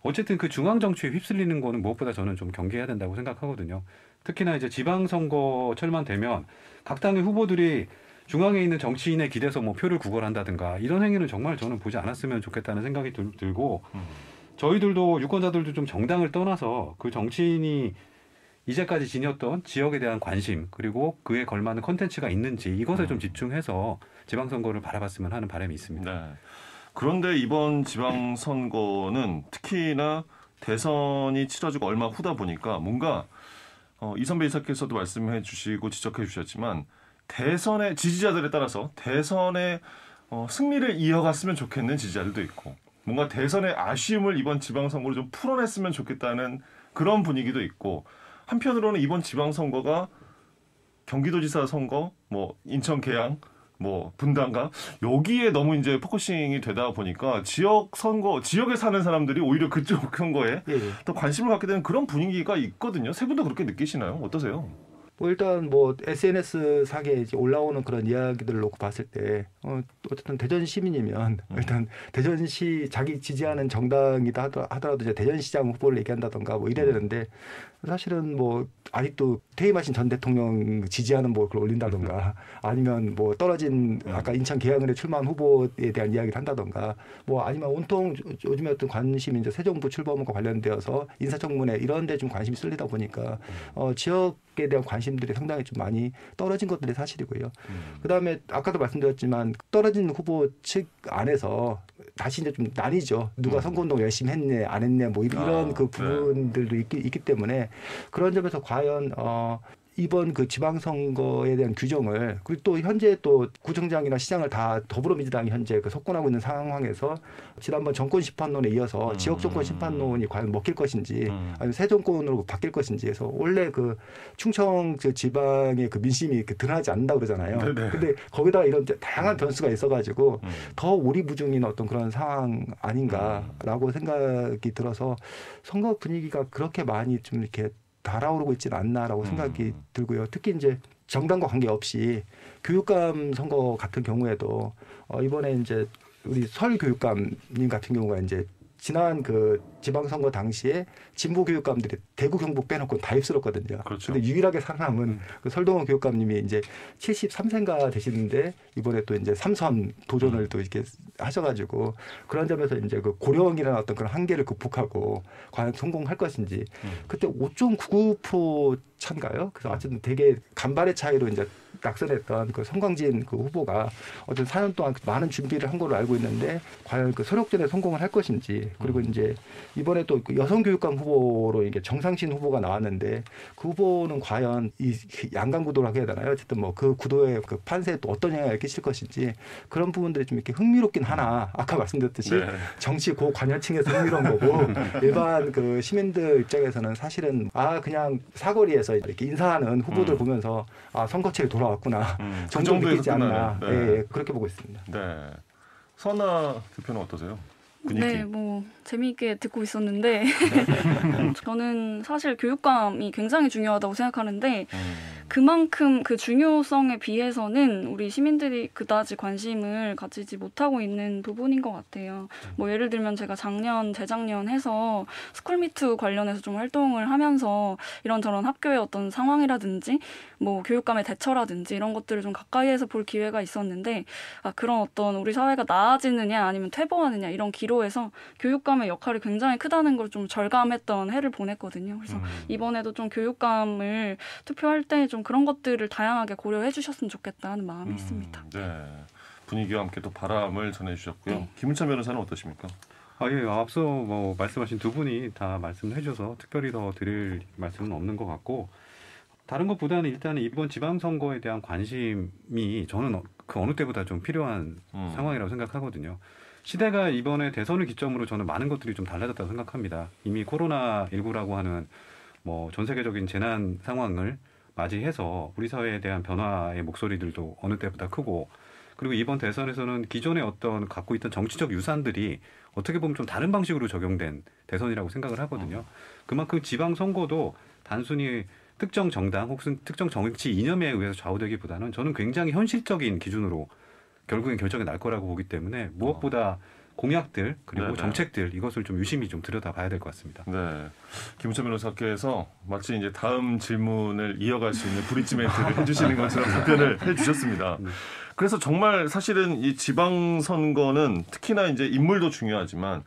어쨌든 그 중앙정치에 휩쓸리는 거는 무엇보다 저는 좀 경계해야 된다고 생각하거든요. 특히나 이제 지방선거철만 되면 각 당의 후보들이 중앙에 있는 정치인에 기대서 뭐 표를 구걸한다든가 이런 행위는 정말 저는 보지 않았으면 좋겠다는 생각이 들고, 저희들도 유권자들도 좀 정당을 떠나서 그 정치인이 이제까지 지녔던 지역에 대한 관심, 그리고 그에 걸맞는 콘텐츠가 있는지 이것에 좀 집중해서 지방선거를 바라봤으면 하는 바람이 있습니다. 네. 그런데 이번 지방선거는 특히나 대선이 치러지고 얼마 후다 보니까 뭔가 이선배 이사께서도 말씀해 주시고 지적해 주셨지만 대선의 지지자들에 따라서 대선의 승리를 이어갔으면 좋겠는 지지자들도 있고, 뭔가 대선의 아쉬움을 이번 지방선거로 좀 풀어냈으면 좋겠다는 그런 분위기도 있고, 한편으로는 이번 지방선거가 경기도지사 선거, 뭐 인천 계양, 뭐 분당가 여기에 너무 이제 포커싱이 되다 보니까 지역 선거, 지역에 사는 사람들이 오히려 그쪽 선거에 더 관심을 갖게 되는 그런 분위기가 있거든요. 세 분도 그렇게 느끼시나요? 어떠세요? 뭐 일단 뭐 SNS 상에 이제 올라오는 그런 이야기들을 놓고 봤을 때 어쨌든 대전 시민이면 일단 대전시 자기 지지하는 정당이다 하더라도 이제 대전시장 후보를 얘기한다던가 뭐 이래야 되는데, 사실은 뭐 아직도 퇴임하신 전 대통령 지지하는 뭐 그걸 올린다던가 아니면 뭐 떨어진 아까 인천 계양을에 출마한 후보에 대한 이야기를 한다던가 뭐 아니면 온통 요즘에 어떤 관심이 이제 새 정부 출범과 관련되어서 인사청문회 이런 데 좀 관심이 쏠리다 보니까 지역에 대한 관심들이 상당히 좀 많이 떨어진 것들이 사실이고요. 그다음에 아까도 말씀드렸지만 떨어진 후보 측 안에서 다시 이제 좀 나뉘죠. 누가 선거운동 열심히 했네 안 했네 뭐 이런 그 부분들도 있기 때문에 그런 점에서 과연 이번 그 지방선거에 대한 규정을 그리고 또 현재 또 구청장이나 시장을 다 더불어민주당이 현재 그 석권하고 있는 상황에서 지난번 정권 심판론에 이어서 지역 정권 심판론이 과연 먹힐 것인지 아니면 새 정권으로 바뀔 것인지 해서 원래 그 충청 그 지방의 그 민심이 드러나지 않는다 그러잖아요. 근데 거기다가 이런 다양한 변수가 있어가지고 더 오리무중인 어떤 그런 상황 아닌가라고 생각이 들어서 선거 분위기가 그렇게 많이 좀 이렇게 달아오르고 있지는 않나라고 생각이 들고요. 특히 이제 정당과 관계없이 교육감 선거 같은 경우에도 이번에 이제 우리 설 교육감님 같은 경우가 이제 지난 그 지방선거 당시에 진보 교육감들이 대구 경북 빼놓고 다 휩쓸었거든요. 그렇죠. 근데 유일하게 살아남은 그 설동원 교육감님이 이제 73세인가 되시는데 이번에 또 이제 3선 도전을 또 이렇게 하셔가지고 그런 점에서 이제 그 고령이라는 어떤 그런 한계를 극복하고 과연 성공할 것인지 그때 5.99% 차인가요? 그래서 어쨌든 되게 간발의 차이로 이제 낙선했던 그 성광진 그 후보가 어떤 4년 동안 많은 준비를 한 걸로 알고 있는데 과연 그 서력전에 성공을 할 것인지 그리고 이제 이번에 또 그 여성 교육감 후보로 이게 정상신 후보가 나왔는데 그 후보는 과연 이 양강 구도라고 해야 되나요? 어쨌든 뭐 그 구도의 그 판세에 또 어떤 영향을 끼칠 것인지 그런 부분들이 좀 이렇게 흥미롭긴 하나 아까 말씀드렸듯이 정치 고관여층에서 흥미로운 거고 일반 그 시민들 입장에서는 사실은 그냥 사거리에서 이렇게 인사하는 후보들 보면서 선거철이 돌아왔구나 정도 느끼지 않나 그렇게 보고 있습니다. 네. 선아 대표는 어떠세요? 분위기. 네, 뭐 재미있게 듣고 있었는데 저는 사실 교육감이 굉장히 중요하다고 생각하는데 그만큼 그 중요성에 비해서는 우리 시민들이 그다지 관심을 가지지 못하고 있는 부분인 것 같아요. 뭐 예를 들면 제가 재작년 해서 스쿨미투 관련해서 좀 활동을 하면서 이런저런 학교의 어떤 상황이라든지 뭐 교육감의 대처라든지 이런 것들을 좀 가까이에서 볼 기회가 있었는데 그런 어떤 우리 사회가 나아지느냐 아니면 퇴보하느냐 이런 기로에서 교육감의 역할이 굉장히 크다는 걸 좀 절감했던 해를 보냈거든요. 그래서 이번에도 좀 교육감을 투표할 때 좀 그런 것들을 다양하게 고려해 주셨으면 좋겠다는 마음이 있습니다. 네. 분위기와 함께 또 바람을 전해주셨고요. 네. 김은찬 변호사는 어떠십니까? 예, 앞서 뭐 말씀하신 두 분이 다 말씀을 해줘서 특별히 더 드릴 말씀은 없는 것 같고 다른 것보다는 일단은 이번 지방선거에 대한 관심이 저는 그 어느 때보다 좀 필요한 상황이라고 생각하거든요. 시대가 이번에 대선을 기점으로 저는 많은 것들이 좀 달라졌다고 생각합니다. 이미 코로나19라고 하는 뭐 전 세계적인 재난 상황을 맞이해서 우리 사회에 대한 변화의 목소리들도 어느 때보다 크고 그리고 이번 대선에서는 기존의 어떤 갖고 있던 정치적 유산들이 어떻게 보면 좀 다른 방식으로 적용된 대선이라고 생각을 하거든요. 그만큼 지방선거도 단순히 특정 정당 혹은 특정 정치 이념에 의해서 좌우되기보다는 저는 굉장히 현실적인 기준으로 결국엔 결정이 날 거라고 보기 때문에 무엇보다 공약들 그리고 정책들 이것을 좀 유심히 좀 들여다봐야 될 것 같습니다. 네, 김은찬 변호사께서 마치 이제 다음 질문을 이어갈 수 있는 브릿지 멘트를 해주시는 것처럼 답변을 해주셨습니다. 그래서 정말 사실은 이 지방선거는 특히나 이제 인물도 중요하지만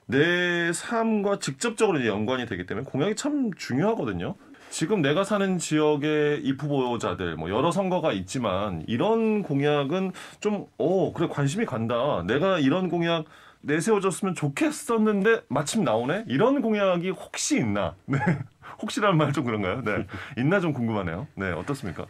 내 삶과 직접적으로 이제 연관이 되기 때문에 공약이 참 중요하거든요. 지금 내가 사는 지역의 입 후보자들 뭐 여러 선거가 있지만 이런 공약은 좀 그래 관심이 간다. 내가 이런 공약 내세워줬으면 좋겠었는데 마침 나오네. 이런 공약이 혹시 있나? 네. 혹시라는 말 좀 그런가요? 네. 있나 좀 궁금하네요. 네, 어떻습니까?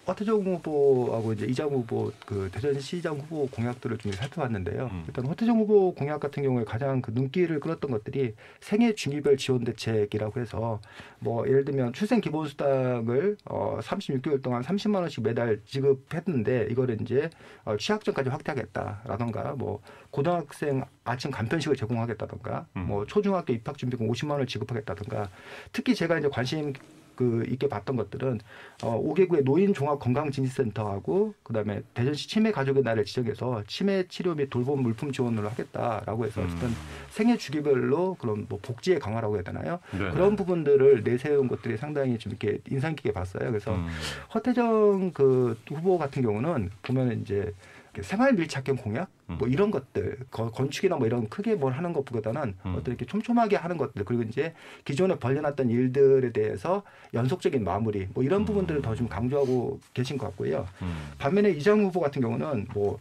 허태정 후보하고 이제 이장 후보 그 대전시장 후보 공약들을 좀 살펴봤는데요. 일단 허태정 후보 공약 같은 경우에 가장 그 눈길을 끌었던 것들이 생애 중기별 지원 대책이라고 해서 뭐 예를 들면 출생 기본수당을 36개월 동안 30만 원씩 매달 지급했는데 이거를 이제 취학전까지 확대하겠다라던가 뭐 고등학생 아침 간편식을 제공하겠다던가 뭐 초중학교 입학 준비금 50만 원을 지급하겠다던가 특히 제가 이제 관심 있게 봤던 것들은 5개구의 노인 종합 건강진시센터하고 그다음에 대전시 치매 가족의 날을 지정해서 치매 치료 및 돌봄 물품 지원을 하겠다라고 해서 어쨌든 생애 주기별로 그런 뭐 복지의 강화라고 해야 되나요? 네네. 그런 부분들을 내세운 것들이 상당히 좀 이렇게 인상 깊게 봤어요. 그래서 허태정 그 후보 같은 경우는 보면 이제 생활 밀착형 공약 뭐 이런 것들 건축이나 뭐 이런 크게 뭘 하는 것보다는 어떤 이렇게 촘촘하게 하는 것들 그리고 이제 기존에 벌려놨던 일들에 대해서 연속적인 마무리 뭐 이런 부분들을 더 좀 강조하고 계신 것 같고요. 반면에 이장 후보 같은 경우는 뭐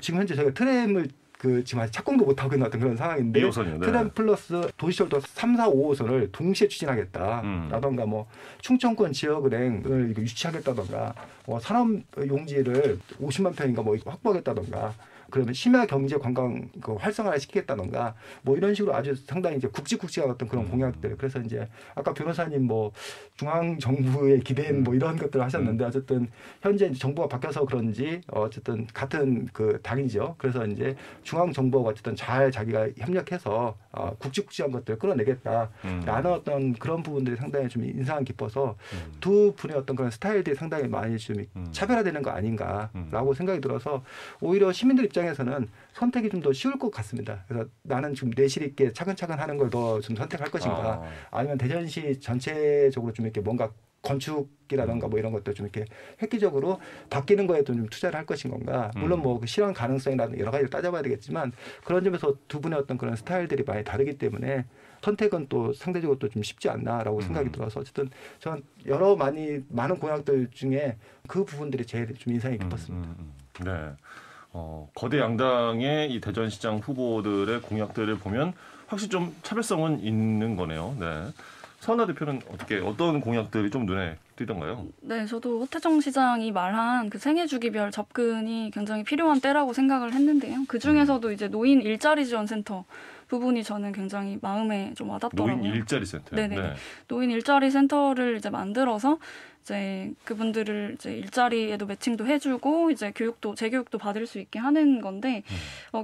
지금 현재 저희가 트램을 그 지금 아직 착공도 못 하고 있는 어떤 그런 상황인데 2호선이요. 네. 트램 플러스 도시철도 3, 4, 5호선을 동시에 추진하겠다라던가 뭐 충청권 지역은행을 유치하겠다던가 산업 용지를 50만 평인가 뭐 확보하겠다던가 그러면 심야 경제 관광 활성화를 시키겠다던가 뭐 이런 식으로 아주 상당히 이제 굵직굵직한 어떤 그런 공약들. 그래서 이제 아까 변호사님 뭐 중앙 정부에 기대는 뭐 이런 것들을 하셨는데 어쨌든 현재 이제 정부가 바뀌어서 그런지 어쨌든 같은 그 당이죠. 그래서 이제 중앙 정부가 어쨌든 잘 자기가 협력해서 굵직굵직한 것들을 끌어내겠다라는 어떤 그런 부분들이 상당히 좀 인상 깊어서 두 분의 어떤 그런 스타일들이 상당히 많이 좀 차별화되는 거 아닌가라고 생각이 들어서 오히려 시민들 입장에서는 선택이 좀 더 쉬울 것 같습니다. 그래서 나는 좀 내실 있게 차근차근 하는 걸 더 좀 선택할 것인가, 아니면 대전시 전체적으로 좀 이렇게 뭔가 건축이라든가 뭐 이런 것도 좀 이렇게 획기적으로 바뀌는 거에 좀 투자를 할 것인 건가. 물론 뭐 실현 가능성이라든가 여러 가지를 따져봐야 되겠지만 그런 점에서 두 분의 어떤 그런 스타일들이 많이 다르기 때문에 선택은 또 상대적으로 또 좀 쉽지 않나라고 생각이 들어서 어쨌든 저는 많은 공약들 중에 그 부분들이 제일 좀 인상이 깊었습니다. 네. 거대 양당의 이 대전시장 후보들의 공약들을 보면 확실히 좀 차별성은 있는 거네요. 네. 서은하 대표는 어떤 공약들이 좀 눈에 띄던가요? 네, 저도 호태정 시장이 말한 그 생애주기별 접근이 굉장히 필요한 때라고 생각을 했는데요. 그 중에서도 이제 노인 일자리 지원 센터 부분이 저는 굉장히 마음에 좀 와닿더라고요. 노인 일자리 센터. 네네. 네. 노인 일자리 센터를 이제 만들어서 이제 그분들을 이제 일자리에도 매칭도 해주고 이제 재교육도 받을 수 있게 하는 건데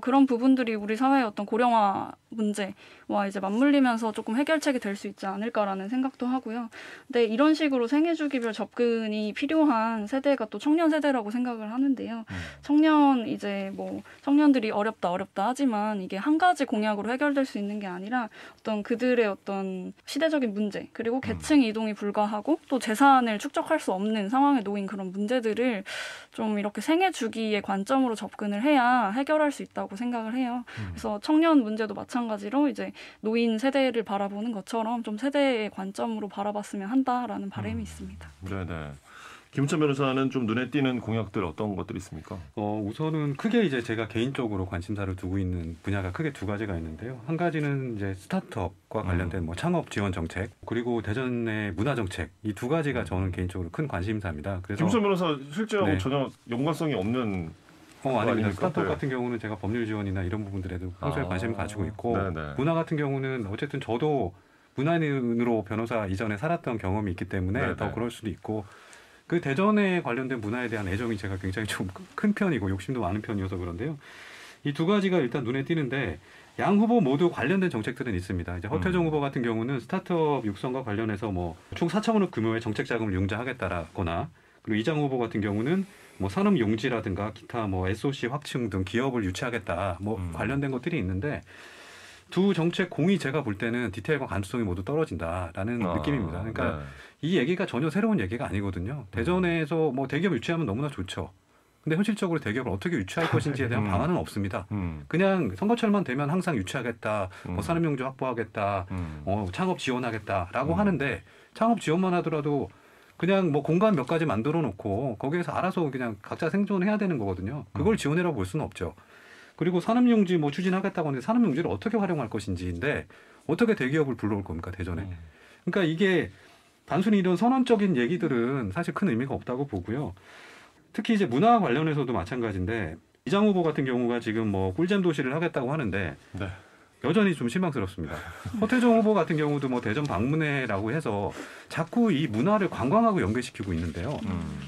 그런 부분들이 우리 사회의 어떤 고령화 문제와 이제 맞물리면서 조금 해결책이 될 수 있지 않을까라는 생각도 하고요. 근데 이런 식으로 생애주기별 접근이 필요한 세대가 또 청년 세대라고 생각을 하는데요. 청년들이 어렵다 하지만 이게 한 가지 공약으로 해결될 수 있는 게 아니라 어떤 그들의 어떤 시대적인 문제 그리고 계층 이동이 불가하고 또 재산을 축적할 수 없는 상황에 놓인 그런 문제들을 좀 이렇게 생애 주기의 관점으로 접근을 해야 해결할 수 있다고 생각을 해요. 그래서 청년 문제도 마찬가지로 이제 노인 세대를 바라보는 것처럼 좀 세대의 관점으로 바라봤으면 한다라는 바람이 있습니다. 네네. 김은천 변호사는 좀 눈에 띄는 공약들 어떤 것들이 있습니까? 우선은 크게 이제 제가 개인적으로 관심사를 두고 있는 분야가 크게 두 가지가 있는데요. 한 가지는 이제 스타트업과 관련된 뭐 창업 지원 정책, 그리고 대전의 문화 정책, 이 두 가지가 저는 개인적으로 큰 관심사입니다. 그래서 김은천 변호사 실제하고 전혀 연관성이 없는 아닙니다. 스타트업 같은 경우는 제가 법률 지원이나 이런 부분들에도 평소에 관심을 가지고 있고 문화 같은 경우는 어쨌든 저도 문화인으로 변호사 이전에 살았던 경험이 있기 때문에 더 그럴 수도 있고 그 대전에 관련된 문화에 대한 애정이 제가 굉장히 좀 큰 편이고 욕심도 많은 편이어서 그런데요. 이 두 가지가 일단 눈에 띄는데 양 후보 모두 관련된 정책들은 있습니다. 이제 허태정 후보 같은 경우는 스타트업 육성과 관련해서 뭐 총 4천억 규모의 정책 자금을 융자하겠다라거나 그리고 이장 후보 같은 경우는 뭐 산업 용지라든가 기타 뭐 SOC 확충 등 기업을 유치하겠다 뭐 관련된 것들이 있는데 두 정책 공이 제가 볼 때는 디테일과 감수성이 모두 떨어진다라는 느낌입니다. 그러니까 이 얘기가 전혀 새로운 얘기가 아니거든요. 대전에서 뭐 대기업 유치하면 너무나 좋죠. 근데 현실적으로 대기업을 어떻게 유치할 것인지에 대한 방안은 없습니다. 그냥 선거철만 되면 항상 유치하겠다, 뭐 산업용지 확보하겠다, 창업 지원하겠다라고 하는데 창업 지원만 하더라도 그냥 뭐 공간 몇 가지 만들어 놓고 거기에서 알아서 그냥 각자 생존해야 되는 거거든요. 그걸 지원이라고 볼 수는 없죠. 그리고 산업용지 뭐 추진하겠다고 하는데 산업용지를 어떻게 활용할 것인지인데 어떻게 대기업을 불러올 겁니까 대전에. 그러니까 이게 단순히 이런 선언적인 얘기들은 사실 큰 의미가 없다고 보고요. 특히 이제 문화 관련해서도 마찬가지인데 이장 후보 같은 경우가 지금 뭐 꿀잼 도시를 하겠다고 하는데 여전히 좀 실망스럽습니다. 허태정 후보 같은 경우도 뭐 대전 방문회라고 해서 자꾸 이 문화를 관광하고 연계시키고 있는데요.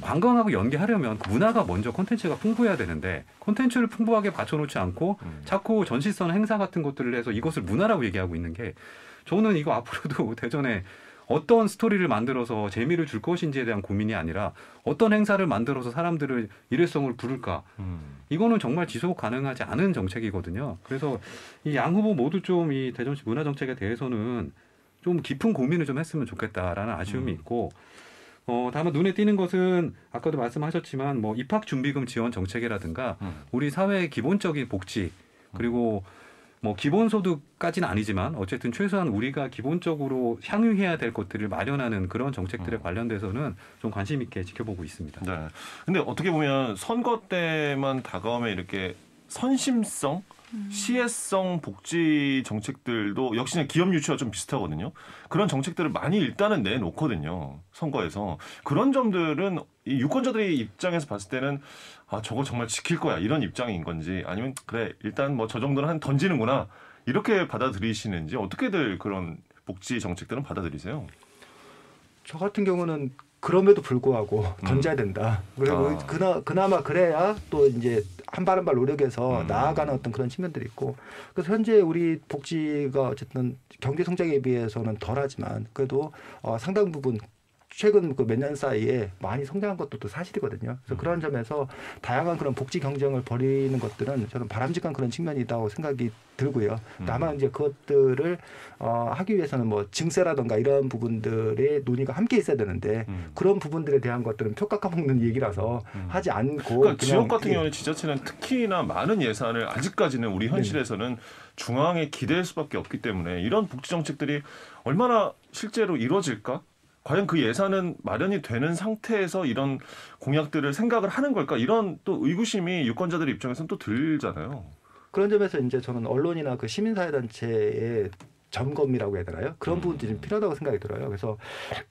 관광하고 연계하려면 그 문화가 먼저 콘텐츠가 풍부해야 되는데 콘텐츠를 풍부하게 받쳐놓지 않고 자꾸 전시성 행사 같은 것들을 해서 이것을 문화라고 얘기하고 있는 게 저는 이거 앞으로도 대전에 어떤 스토리를 만들어서 재미를 줄 것인지에 대한 고민이 아니라 어떤 행사를 만들어서 사람들을 일회성을 부를까. 이거는 정말 지속 가능하지 않은 정책이거든요. 그래서 이 양 후보 모두 좀 이 대전시 문화 정책에 대해서는 좀 깊은 고민을 좀 했으면 좋겠다라는 아쉬움이 있고 다만 눈에 띄는 것은 아까도 말씀하셨지만 뭐 입학준비금 지원 정책이라든가 우리 사회의 기본적인 복지 그리고 뭐 기본소득까지는 아니지만 어쨌든 최소한 우리가 기본적으로 향유해야 될 것들을 마련하는 그런 정책들에 관련돼서는 좀 관심 있게 지켜보고 있습니다. 네. 근데 어떻게 보면 선거 때만 다가오면 이렇게 선심성 시혜성 복지 정책들도 역시나 기업 유치와 좀 비슷하거든요. 그런 정책들을 많이 일단은 내놓거든요. 선거에서. 그런 점들은 이 유권자들의 입장에서 봤을 때는 아 저거 정말 지킬 거야 이런 입장인 건지 아니면 그래 일단 뭐 저 정도는 한 던지는구나 이렇게 받아들이시는지 어떻게들 그런 복지 정책들은 받아들이세요? 저 같은 경우는 그럼에도 불구하고 던져야 된다. 그리고 그나마 그래야 또 이제 한 발 한 발 노력해서 나아가는 어떤 그런 측면들이 있고. 그래서 현재 우리 복지가 어쨌든 경제 성장에 비해서는 덜하지만 그래도 상당 부분 최근 그 몇 년 사이에 많이 성장한 것도 또 사실이거든요. 그래서 그런 점에서 다양한 그런 복지 경쟁을 벌이는 것들은 저는 바람직한 그런 측면이다고 생각이 들고요. 다만 이제 그것들을 하기 위해서는 뭐 증세라든가 이런 부분들의 논의가 함께 있어야 되는데 그런 부분들에 대한 것들은 표 깎아먹는 얘기라서 하지 않고 그러니까 지역 같은 경우는 지자체는 특히나 많은 예산을 아직까지는 우리 현실에서는 중앙에 기댈 수밖에 없기 때문에 이런 복지 정책들이 얼마나 실제로 이루어질까? 과연 그 예산은 마련이 되는 상태에서 이런 공약들을 생각을 하는 걸까? 이런 또 의구심이 유권자들 입장에서는 또 들잖아요. 그런 점에서 이제 저는 언론이나 그 시민사회단체의 점검이라고 해야 되나요? 그런 부분들이 좀 필요하다고 생각이 들어요. 그래서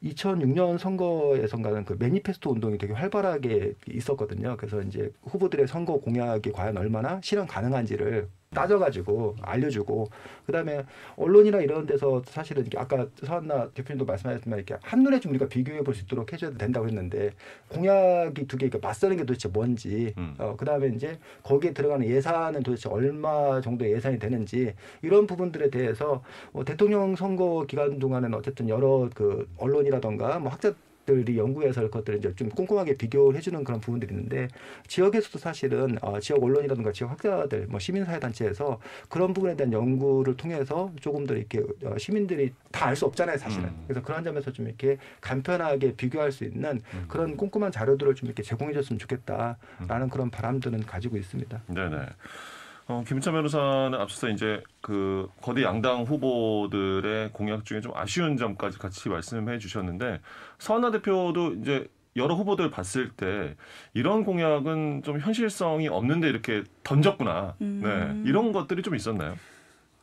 2006년 선거에선가는 그 매니페스토 운동이 되게 활발하게 있었거든요. 그래서 이제 후보들의 선거 공약이 과연 얼마나 실현 가능한지를 따져가지고 알려주고 그다음에 언론이나 이런 데서 사실은 이렇게 아까 서한나 대표님도 말씀하셨지만 이렇게 한눈에 좀 우리가 비교해 볼 수 있도록 해줘야 된다고 했는데 공약이 두 개 맞서는 게 도대체 뭔지 그다음에 이제 거기에 들어가는 예산은 도대체 얼마 정도 예산이 되는지 이런 부분들에 대해서 대통령 선거 기간 동안에는 어쨌든 여러 그 언론이라던가 뭐 학자들이 연구해서 그것들을 이제 좀 꼼꼼하게 비교를 해주는 그런 부분들이 있는데 지역에서도 사실은 지역 언론이라든가 지역 학자들, 뭐 시민사회 단체에서 그런 부분에 대한 연구를 통해서 조금 더 이렇게 시민들이 다 알 수 없잖아요, 사실은. 그래서 그런 점에서 좀 이렇게 간편하게 비교할 수 있는 그런 꼼꼼한 자료들을 좀 이렇게 제공해줬으면 좋겠다라는 그런 바람들은 가지고 있습니다. 네네. 김은찬 변호사는 앞서서 이제 그 거대 양당 후보들의 공약 중에 좀 아쉬운 점까지 같이 말씀해 주셨는데 서한나 대표도 이제 여러 후보들 봤을 때 이런 공약은 좀 현실성이 없는데 이렇게 던졌구나. 네. 이런 것들이 좀 있었나요?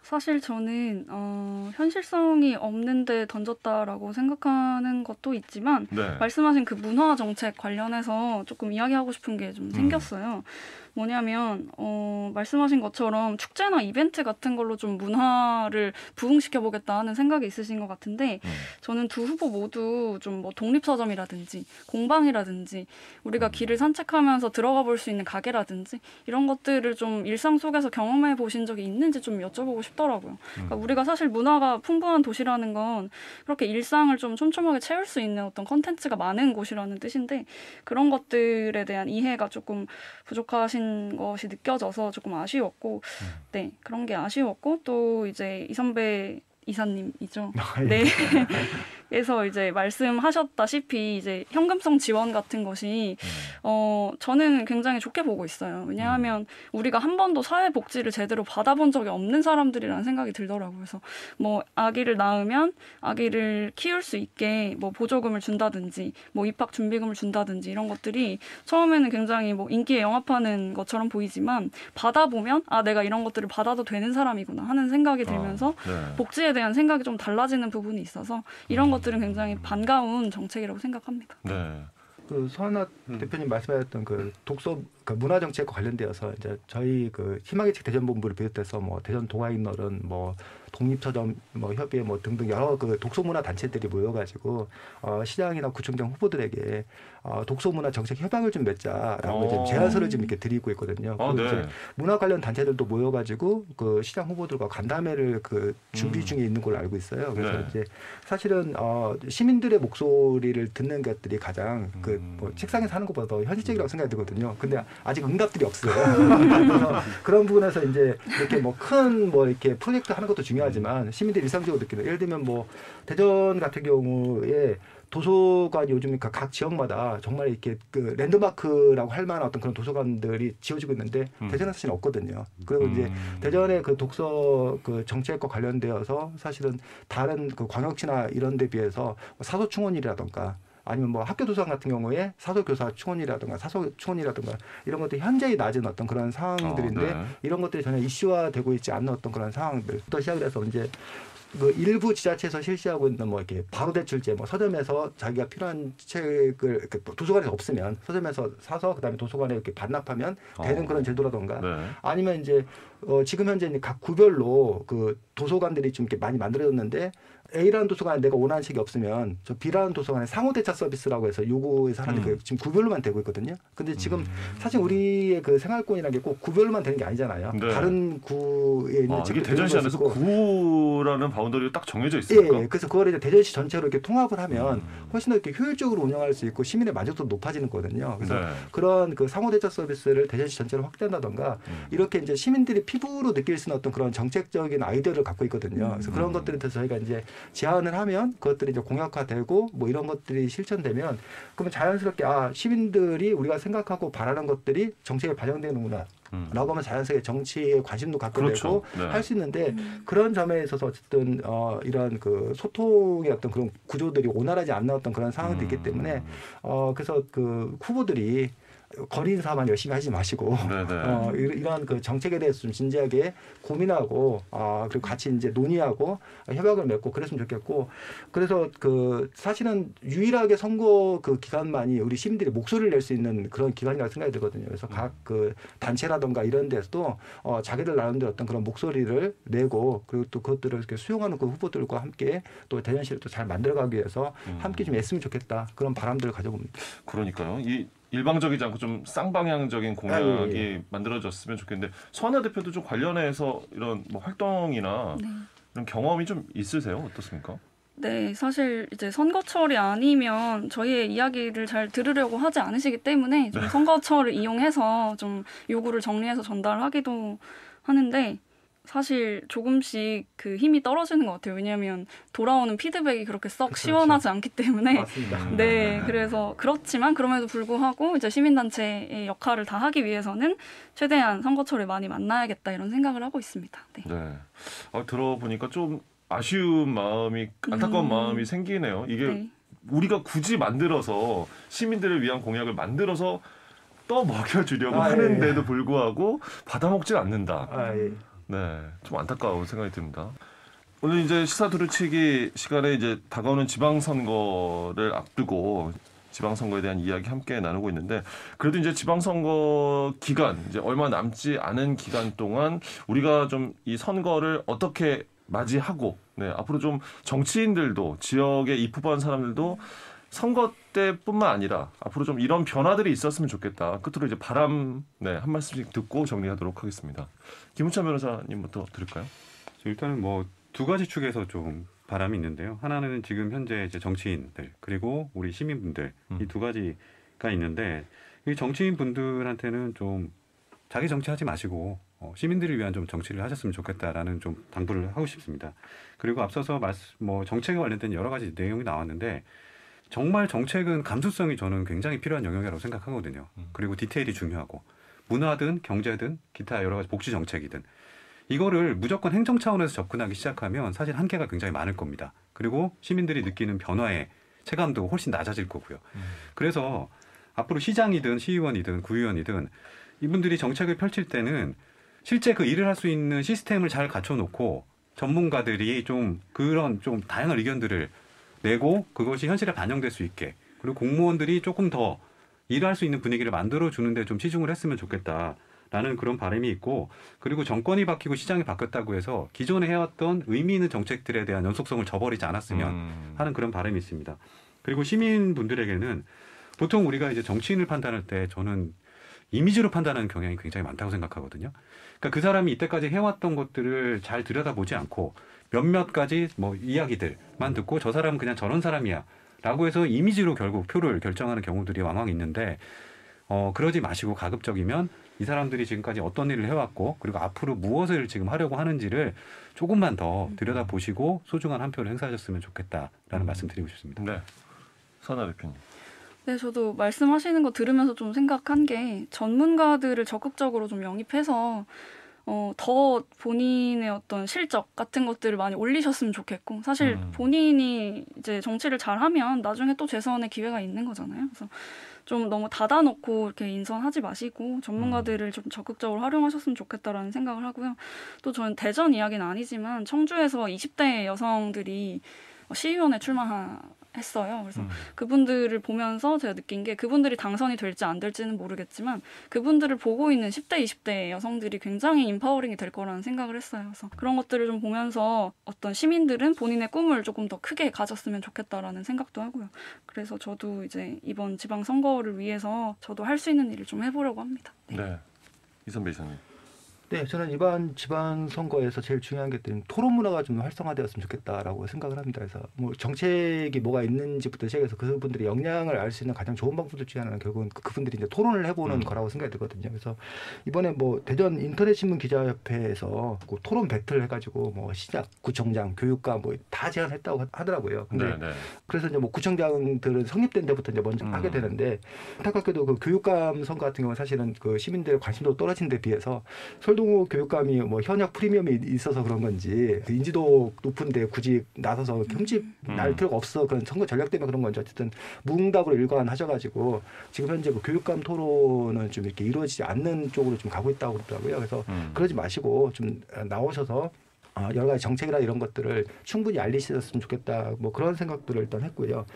사실 저는 현실성이 없는데 던졌다라고 생각하는 것도 있지만 네. 말씀하신 그 문화 정책 관련해서 조금 이야기하고 싶은 게 좀 생겼어요. 뭐냐면 말씀하신 것처럼 축제나 이벤트 같은 걸로 좀 문화를 부흥시켜 보겠다 하는 생각이 있으신 것 같은데 저는 두 후보 모두 좀 뭐 독립서점이라든지 공방이라든지 우리가 길을 산책하면서 들어가 볼 수 있는 가게라든지 이런 것들을 좀 일상 속에서 경험해 보신 적이 있는지 좀 여쭤보고 싶더라고요. 그러니까 우리가 사실 문화가 풍부한 도시라는 건 그렇게 일상을 좀 촘촘하게 채울 수 있는 어떤 컨텐츠가 많은 곳이라는 뜻인데 그런 것들에 대한 이해가 조금 부족하신 것이 느껴져서 조금 아쉬웠고 네 그런 게 아쉬웠고 또 이제 이선배 이사님이죠. 네. 그래서 이제 말씀하셨다시피 이제 현금성 지원 같은 것이 저는 굉장히 좋게 보고 있어요. 왜냐하면 우리가 한 번도 사회복지를 제대로 받아본 적이 없는 사람들이라는 생각이 들더라고요. 그래서 뭐 아기를 낳으면 아기를 키울 수 있게 뭐 보조금을 준다든지 뭐 입학 준비금을 준다든지 이런 것들이 처음에는 굉장히 뭐 인기에 영합하는 것처럼 보이지만 받아보면 아 내가 이런 것들을 받아도 되는 사람이구나 하는 생각이 들면서 네. 복지에 대한 생각이 좀 달라지는 부분이 있어서 이런 것들은 굉장히 반가운 정책이라고 생각합니다. 네. 그 서한나 대표님 말씀하셨던 그 독서 그 문화 정책과 관련되어서 이제 저희 그 희망의 책 대전본부를 비롯해서 뭐 대전 동아인널은 뭐 독립서점 뭐 협의회 뭐 등등 여러 그 독서문화 단체들이 모여가지고 시장이나 구청장 후보들에게 독서문화 정책 협약을 좀 맺자라고 이제 제안서를 좀 이렇게 드리고 있거든요. 네. 이제 문화 관련 단체들도 모여가지고 그 시장 후보들과 간담회를 그 준비 중에 있는 걸로 알고 있어요. 그래서 네. 이제 사실은 시민들의 목소리를 듣는 것들이 가장 그 뭐 책상에서 하는 것보다 더 현실적이라고 생각이 들거든요. 근데 아직 응답들이 없어요. 그래서 그런 부분에서 이제 이렇게 뭐 큰 뭐 이렇게 프로젝트 하는 것도 중요하지만 시민들이 일상적으로 느끼는 예를 들면 뭐 대전 같은 경우에 도서관이 요즘 각 지역마다 정말 이렇게 그 랜드마크라고 할 만한 어떤 그런 도서관들이 지어지고 있는데 대전은 사실 없거든요. 그리고 이제 대전의 그 독서 그 정책과 관련되어서 사실은 다른 그 광역시나 이런 데 비해서 사소충원이라던가 아니면 뭐 학교 도서관 같은 경우에 사소교사 충원이라든가 사소 충원이라든가 이런 것들이 현저히 낮은 어떤 그런 상황들인데 네. 이런 것들이 전혀 이슈화되고 있지 않는 어떤 그런 상황들부터 시작을 해서 이제 그 일부 지자체에서 실시하고 있는 뭐 이렇게 바로 대출제, 뭐 서점에서 자기가 필요한 책을 이렇게 도서관에 없으면 서점에서 사서 그다음에 도서관에 이렇게 반납하면 되는 그런 제도라던가 네. 아니면 이제 지금 현재 각 구별로 그 도서관들이 좀 이렇게 많이 만들어졌는데 A라는 도서관에 내가 원하는 책이 없으면 저 B라는 도서관에 상호 대차 서비스라고 해서 요구해서 하는 게 지금 구별로만 되고 있거든요. 근데 지금 사실 우리의 그 생활권이라는 게 꼭 구별로만 되는 게 아니잖아요. 네. 다른 구에 있는 이게 대전시 안에서 구라는 바운더리가 딱 정해져 예, 있습니까? 예. 그래서 그거를 이제 대전시 전체로 이렇게 통합을 하면 훨씬 더 이렇게 효율적으로 운영할 수 있고 시민의 만족도도 높아지는 거거든요. 그래서 네. 그런 그 상호 대차 서비스를 대전시 전체로 확대한다던가 이렇게 이제 시민들이 피부로 느낄 수 있는 어떤 그런 정책적인 아이디어를 갖고 있거든요. 그래서 그런 것들에 대해서 저희가 이제 제안을 하면 그것들이 이제 공약화되고 뭐 이런 것들이 실천되면 그러면 자연스럽게 시민들이 우리가 생각하고 바라는 것들이 정책에 반영되는구나. 라고 하면 자연스럽게 정치에 관심도 갖게 그렇죠. 되고 네. 할 수 있는데 그런 점에 있어서 어쨌든 이런 그 소통의 어떤 그런 구조들이 원활하지 않는 어떤 그런 상황도 있기 때문에 그래서 그 후보들이 거리 인사만 열심히 하지 마시고 이러한 그 정책에 대해서 좀 진지하게 고민하고 그리고 같이 이제 논의하고 협약을 맺고 그랬으면 좋겠고 그래서 그 사실은 유일하게 선거 그 기간만이 우리 시민들이 목소리를 낼 수 있는 그런 기간이라고 생각이 들거든요. 그래서 각 그 단체라든가 이런 데서도 자기들 나름대로 어떤 그런 목소리를 내고 그리고 또 그것들을 이렇게 수용하는 그 후보들과 함께 또 대전시를 또 잘 만들어가기 위해서 함께 좀 애쓰면 좋겠다 그런 바람들을 가져봅니다. 그러니까요. 이 일방적이지 않고 좀 쌍방향적인 공약이 만들어졌으면 좋겠는데 서하나 대표도 좀 관련해서 이런 뭐 활동이나 이런 경험이 좀 있으세요? 어떻습니까? 네, 사실 이제 선거철이 아니면 저희의 이야기를 잘 들으려고 하지 않으시기 때문에 좀 선거철을 이용해서 좀 요구를 정리해서 전달하기도 하는데 사실 조금씩 그 힘이 떨어지는 것 같아요. 왜냐하면 돌아오는 피드백이 그렇게 썩 시원하지 않기 때문에. 맞습니다. 네, 그래서 그렇지만 그럼에도 불구하고 이제 시민단체의 역할을 다 하기 위해서는 최대한 선거철에 많이 만나야겠다 이런 생각을 하고 있습니다. 네. 들어보니까 좀 아쉬운 마음이 안타까운 마음이 생기네요. 이게 우리가 굳이 만들어서 시민들을 위한 공약을 만들어서 떠먹여주려고 하는데도 불구하고 받아먹질 않는다. 네, 좀 안타까운 생각이 듭니다. 오늘 이제 시사 두루치기 시간에 이제 다가오는 지방선거를 앞두고 지방선거에 대한 이야기 함께 나누고 있는데 그래도 이제 지방선거 기간 이제 얼마 남지 않은 기간 동안 우리가 좀 이 선거를 어떻게 맞이하고 앞으로 좀 정치인들도 지역에 입후보한 사람들도 선거 때뿐만 아니라 앞으로 좀 이런 변화들이 있었으면 좋겠다. 끝으로 이제 바람 한 말씀씩 듣고 정리하도록 하겠습니다. 김우찬 변호사님부터 들을까요? 일단은 뭐 두 가지 축에서 좀 바람이 있는데요. 하나는 지금 현재 이제 정치인들 그리고 우리 시민분들 이 두 가지가 있는데 이 정치인 분들한테는 좀 자기 정치하지 마시고 시민들을 위한 좀 정치를 하셨으면 좋겠다라는 좀 당부를 하고 싶습니다. 그리고 앞서서 뭐 정책에 관련된 여러 가지 내용이 나왔는데 정말 정책은 감수성이 저는 굉장히 필요한 영역이라고 생각하거든요. 그리고 디테일이 중요하고 문화든 경제든 기타 여러 가지 복지 정책이든 이거를 무조건 행정 차원에서 접근하기 시작하면 사실 한계가 굉장히 많을 겁니다. 그리고 시민들이 느끼는 변화의 체감도 훨씬 낮아질 거고요. 그래서 앞으로 시장이든 시의원이든 구의원이든 이분들이 정책을 펼칠 때는 실제 그 일을 할 수 있는 시스템을 잘 갖춰놓고 전문가들이 좀 그런 좀 다양한 의견들을 내고 그것이 현실에 반영될 수 있게 그리고 공무원들이 조금 더 일할 수 있는 분위기를 만들어주는 데 좀 치중을 했으면 좋겠다라는 그런 바람이 있고 그리고 정권이 바뀌고 시장이 바뀌었다고 해서 기존에 해왔던 의미 있는 정책들에 대한 연속성을 저버리지 않았으면 하는 그런 바람이 있습니다. 그리고 시민분들에게는 보통 우리가 이제 정치인을 판단할 때 저는 이미지로 판단하는 경향이 굉장히 많다고 생각하거든요. 그러니까 그 사람이 이때까지 해왔던 것들을 잘 들여다보지 않고 몇몇 가지 뭐 이야기들만 듣고 저 사람은 그냥 저런 사람이야 라고 해서 이미지로 결국 표를 결정하는 경우들이 왕왕 있는데 그러지 마시고 가급적이면 이 사람들이 지금까지 어떤 일을 해왔고 그리고 앞으로 무엇을 지금 하려고 하는지를 조금만 더 들여다보시고 소중한 한 표를 행사하셨으면 좋겠다라는 말씀 드리고 싶습니다. 네, 서하나 대표님. 네, 저도 말씀하시는 거 들으면서 좀 생각한 게 전문가들을 적극적으로 좀 영입해서 더 본인의 어떤 실적 같은 것들을 많이 올리셨으면 좋겠고 사실 본인이 이제 정치를 잘하면 나중에 또 재선의 기회가 있는 거잖아요. 그래서 좀 너무 닫아놓고 이렇게 인선하지 마시고 전문가들을 좀 적극적으로 활용하셨으면 좋겠다라는 생각을 하고요. 또 저는 대전 이야기는 아니지만 청주에서 20대 여성들이 시의원에 출마했어요. 그래서 그분들을 보면서 제가 느낀 게 그분들이 당선이 될지 안 될지는 모르겠지만 그분들을 보고 있는 10대, 20대 여성들이 굉장히 인파워링이 될 거라는 생각을 했어요. 그래서 그런 것들을 좀 보면서 어떤 시민들은 본인의 꿈을 조금 더 크게 가졌으면 좋겠다라는 생각도 하고요. 그래서 저도 이제 이번 지방선거를 위해서 저도 할 수 있는 일을 좀 해보려고 합니다. 네. 이선배 이사님. 네, 저는 이번 지방선거에서 제일 중요한 게 토론 문화가 좀 활성화되었으면 좋겠다라고 생각을 합니다. 그래서 뭐 정책이 뭐가 있는지부터 시작해서 그분들의 역량을 알 수 있는 가장 좋은 방법들 중에 하나는 결국은 그분들이 이제 토론을 해보는 거라고 생각이 들거든요. 그래서 이번에 뭐 대전 인터넷신문 기자협회에서 그 토론 배틀 해가지고 뭐 시장, 구청장, 교육감 뭐 다 제안했다고 하더라고요. 근데 그래서 이제 뭐 구청장들은 성립된 데부터 이제 먼저 하게 되는데 안타깝게도 그 교육감 선거 같은 경우는 사실은 그 시민들의 관심도 떨어진 데 비해서 설동호 교육감이 뭐 현역 프리미엄이 있어서 그런 건지 인지도 높은데 굳이 나서서 흠집 날 필요가 없어 그런 선거 전략 때문에 그런 건지 어쨌든 무응답으로 일관하셔가지고 지금 현재 그 교육감 토론은 좀 이렇게 이루어지지 않는 쪽으로 좀 가고 있다고 그러더라고요. 그래서 그러지 마시고 좀 나오셔서 여러 가지 정책이나 이런 것들을 충분히 알리셨으면 좋겠다. 뭐 그런 생각들을 일단 했고요.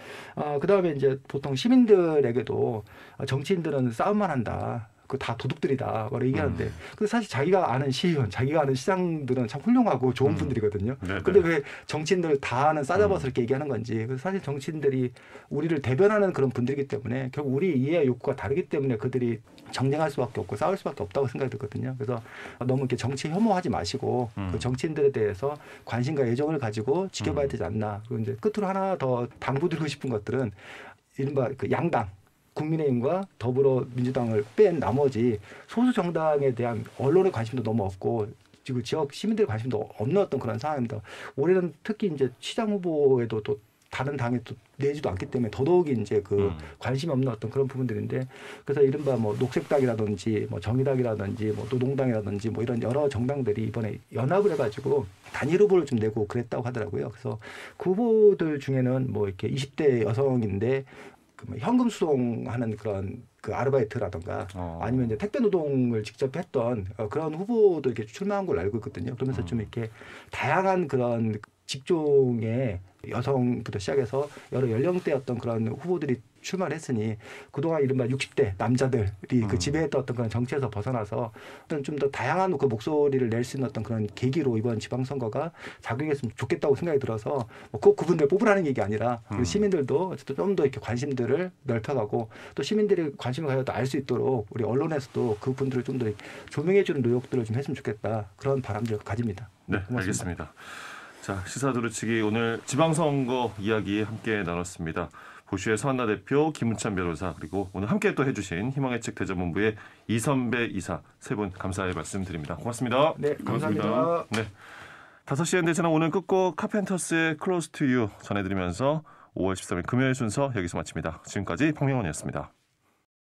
그다음에 이제 보통 시민들에게도 정치인들은 싸움만 한다. 그 다 도둑들이다. 뭐 얘기하는데 근데 사실 자기가 아는 시의원, 자기가 아는 시장들은 참 훌륭하고 좋은 분들이거든요. 근데 왜 정치인들 다는 싸잡아서 이렇게 얘기하는 건지. 그래서 사실 정치인들이 우리를 대변하는 그런 분들이기 때문에 결국 우리 이해 욕구가 다르기 때문에 그들이 정쟁할 수밖에 없고 싸울 수밖에 없다고 생각이 들거든요. 그래서 너무 이렇게 정치 혐오하지 마시고 그 정치인들에 대해서 관심과 애정을 가지고 지켜봐야 되지 않나. 그리고 이제 끝으로 하나 더 당부드리고 싶은 것들은 이른바 그 양당. 국민의힘과 더불어민주당을 뺀 나머지 소수 정당에 대한 언론의 관심도 너무 없고 지금 지역 시민들의 관심도 없는 어떤 그런 상황입니다. 올해는 특히 이제 시장 후보에도 또 다른 당에 또 내지도 않기 때문에 더더욱이 이제 그 관심이 없는 어떤 그런 부분들인데 그래서 이른바 뭐 녹색당이라든지 뭐 정의당이라든지 뭐 노동당이라든지 뭐 이런 여러 정당들이 이번에 연합을 해가지고 단일 후보를 좀 내고 그랬다고 하더라고요. 그래서 그 후보들 중에는 뭐 이렇게 20대 여성인데 현금 수송하는 그런 그 아르바이트라든가 아니면 이제 택배 노동을 직접 했던 그런 후보도 이렇게 출마한 걸로 알고 있거든요. 그러면서 좀 이렇게 다양한 그런 직종의 여성부터 시작해서 여러 연령대 어떤 그런 후보들이 출마를 했으니 그동안 이른바 60대 남자들이 그 지배했던 어떤 그런 정치에서 벗어나서 어떤 좀 더 다양한 그 목소리를 낼 수 있는 어떤 그런 계기로 이번 지방선거가 작용했으면 좋겠다고 생각이 들어서 꼭 그분들 뽑으라는 얘기 아니라 시민들도 어쨌든 좀 더 이렇게 관심들을 넓혀가고 또 시민들이 관심을 가져도 알 수 있도록 우리 언론에서도 그분들을 좀 더 조명해주는 노력들을 좀 했으면 좋겠다. 그런 바람들을 가집니다. 네, 고맙습니다. 알겠습니다. 자, 시사두루치기 오늘 지방선거 이야기 함께 나눴습니다. 보슈의 서한나 대표, 김은찬 변호사 그리고 오늘 함께 또 해주신 희망의 책 대전본부의 이선배 이사 세 분 감사의 말씀드립니다. 고맙습니다. 네, 감사합니다. 네, 5시에 대전은 오늘 끝곡 카펜터스의 Close to You 전해드리면서 5월 13일 금요일 순서 여기서 마칩니다. 지금까지 박명원이었습니다.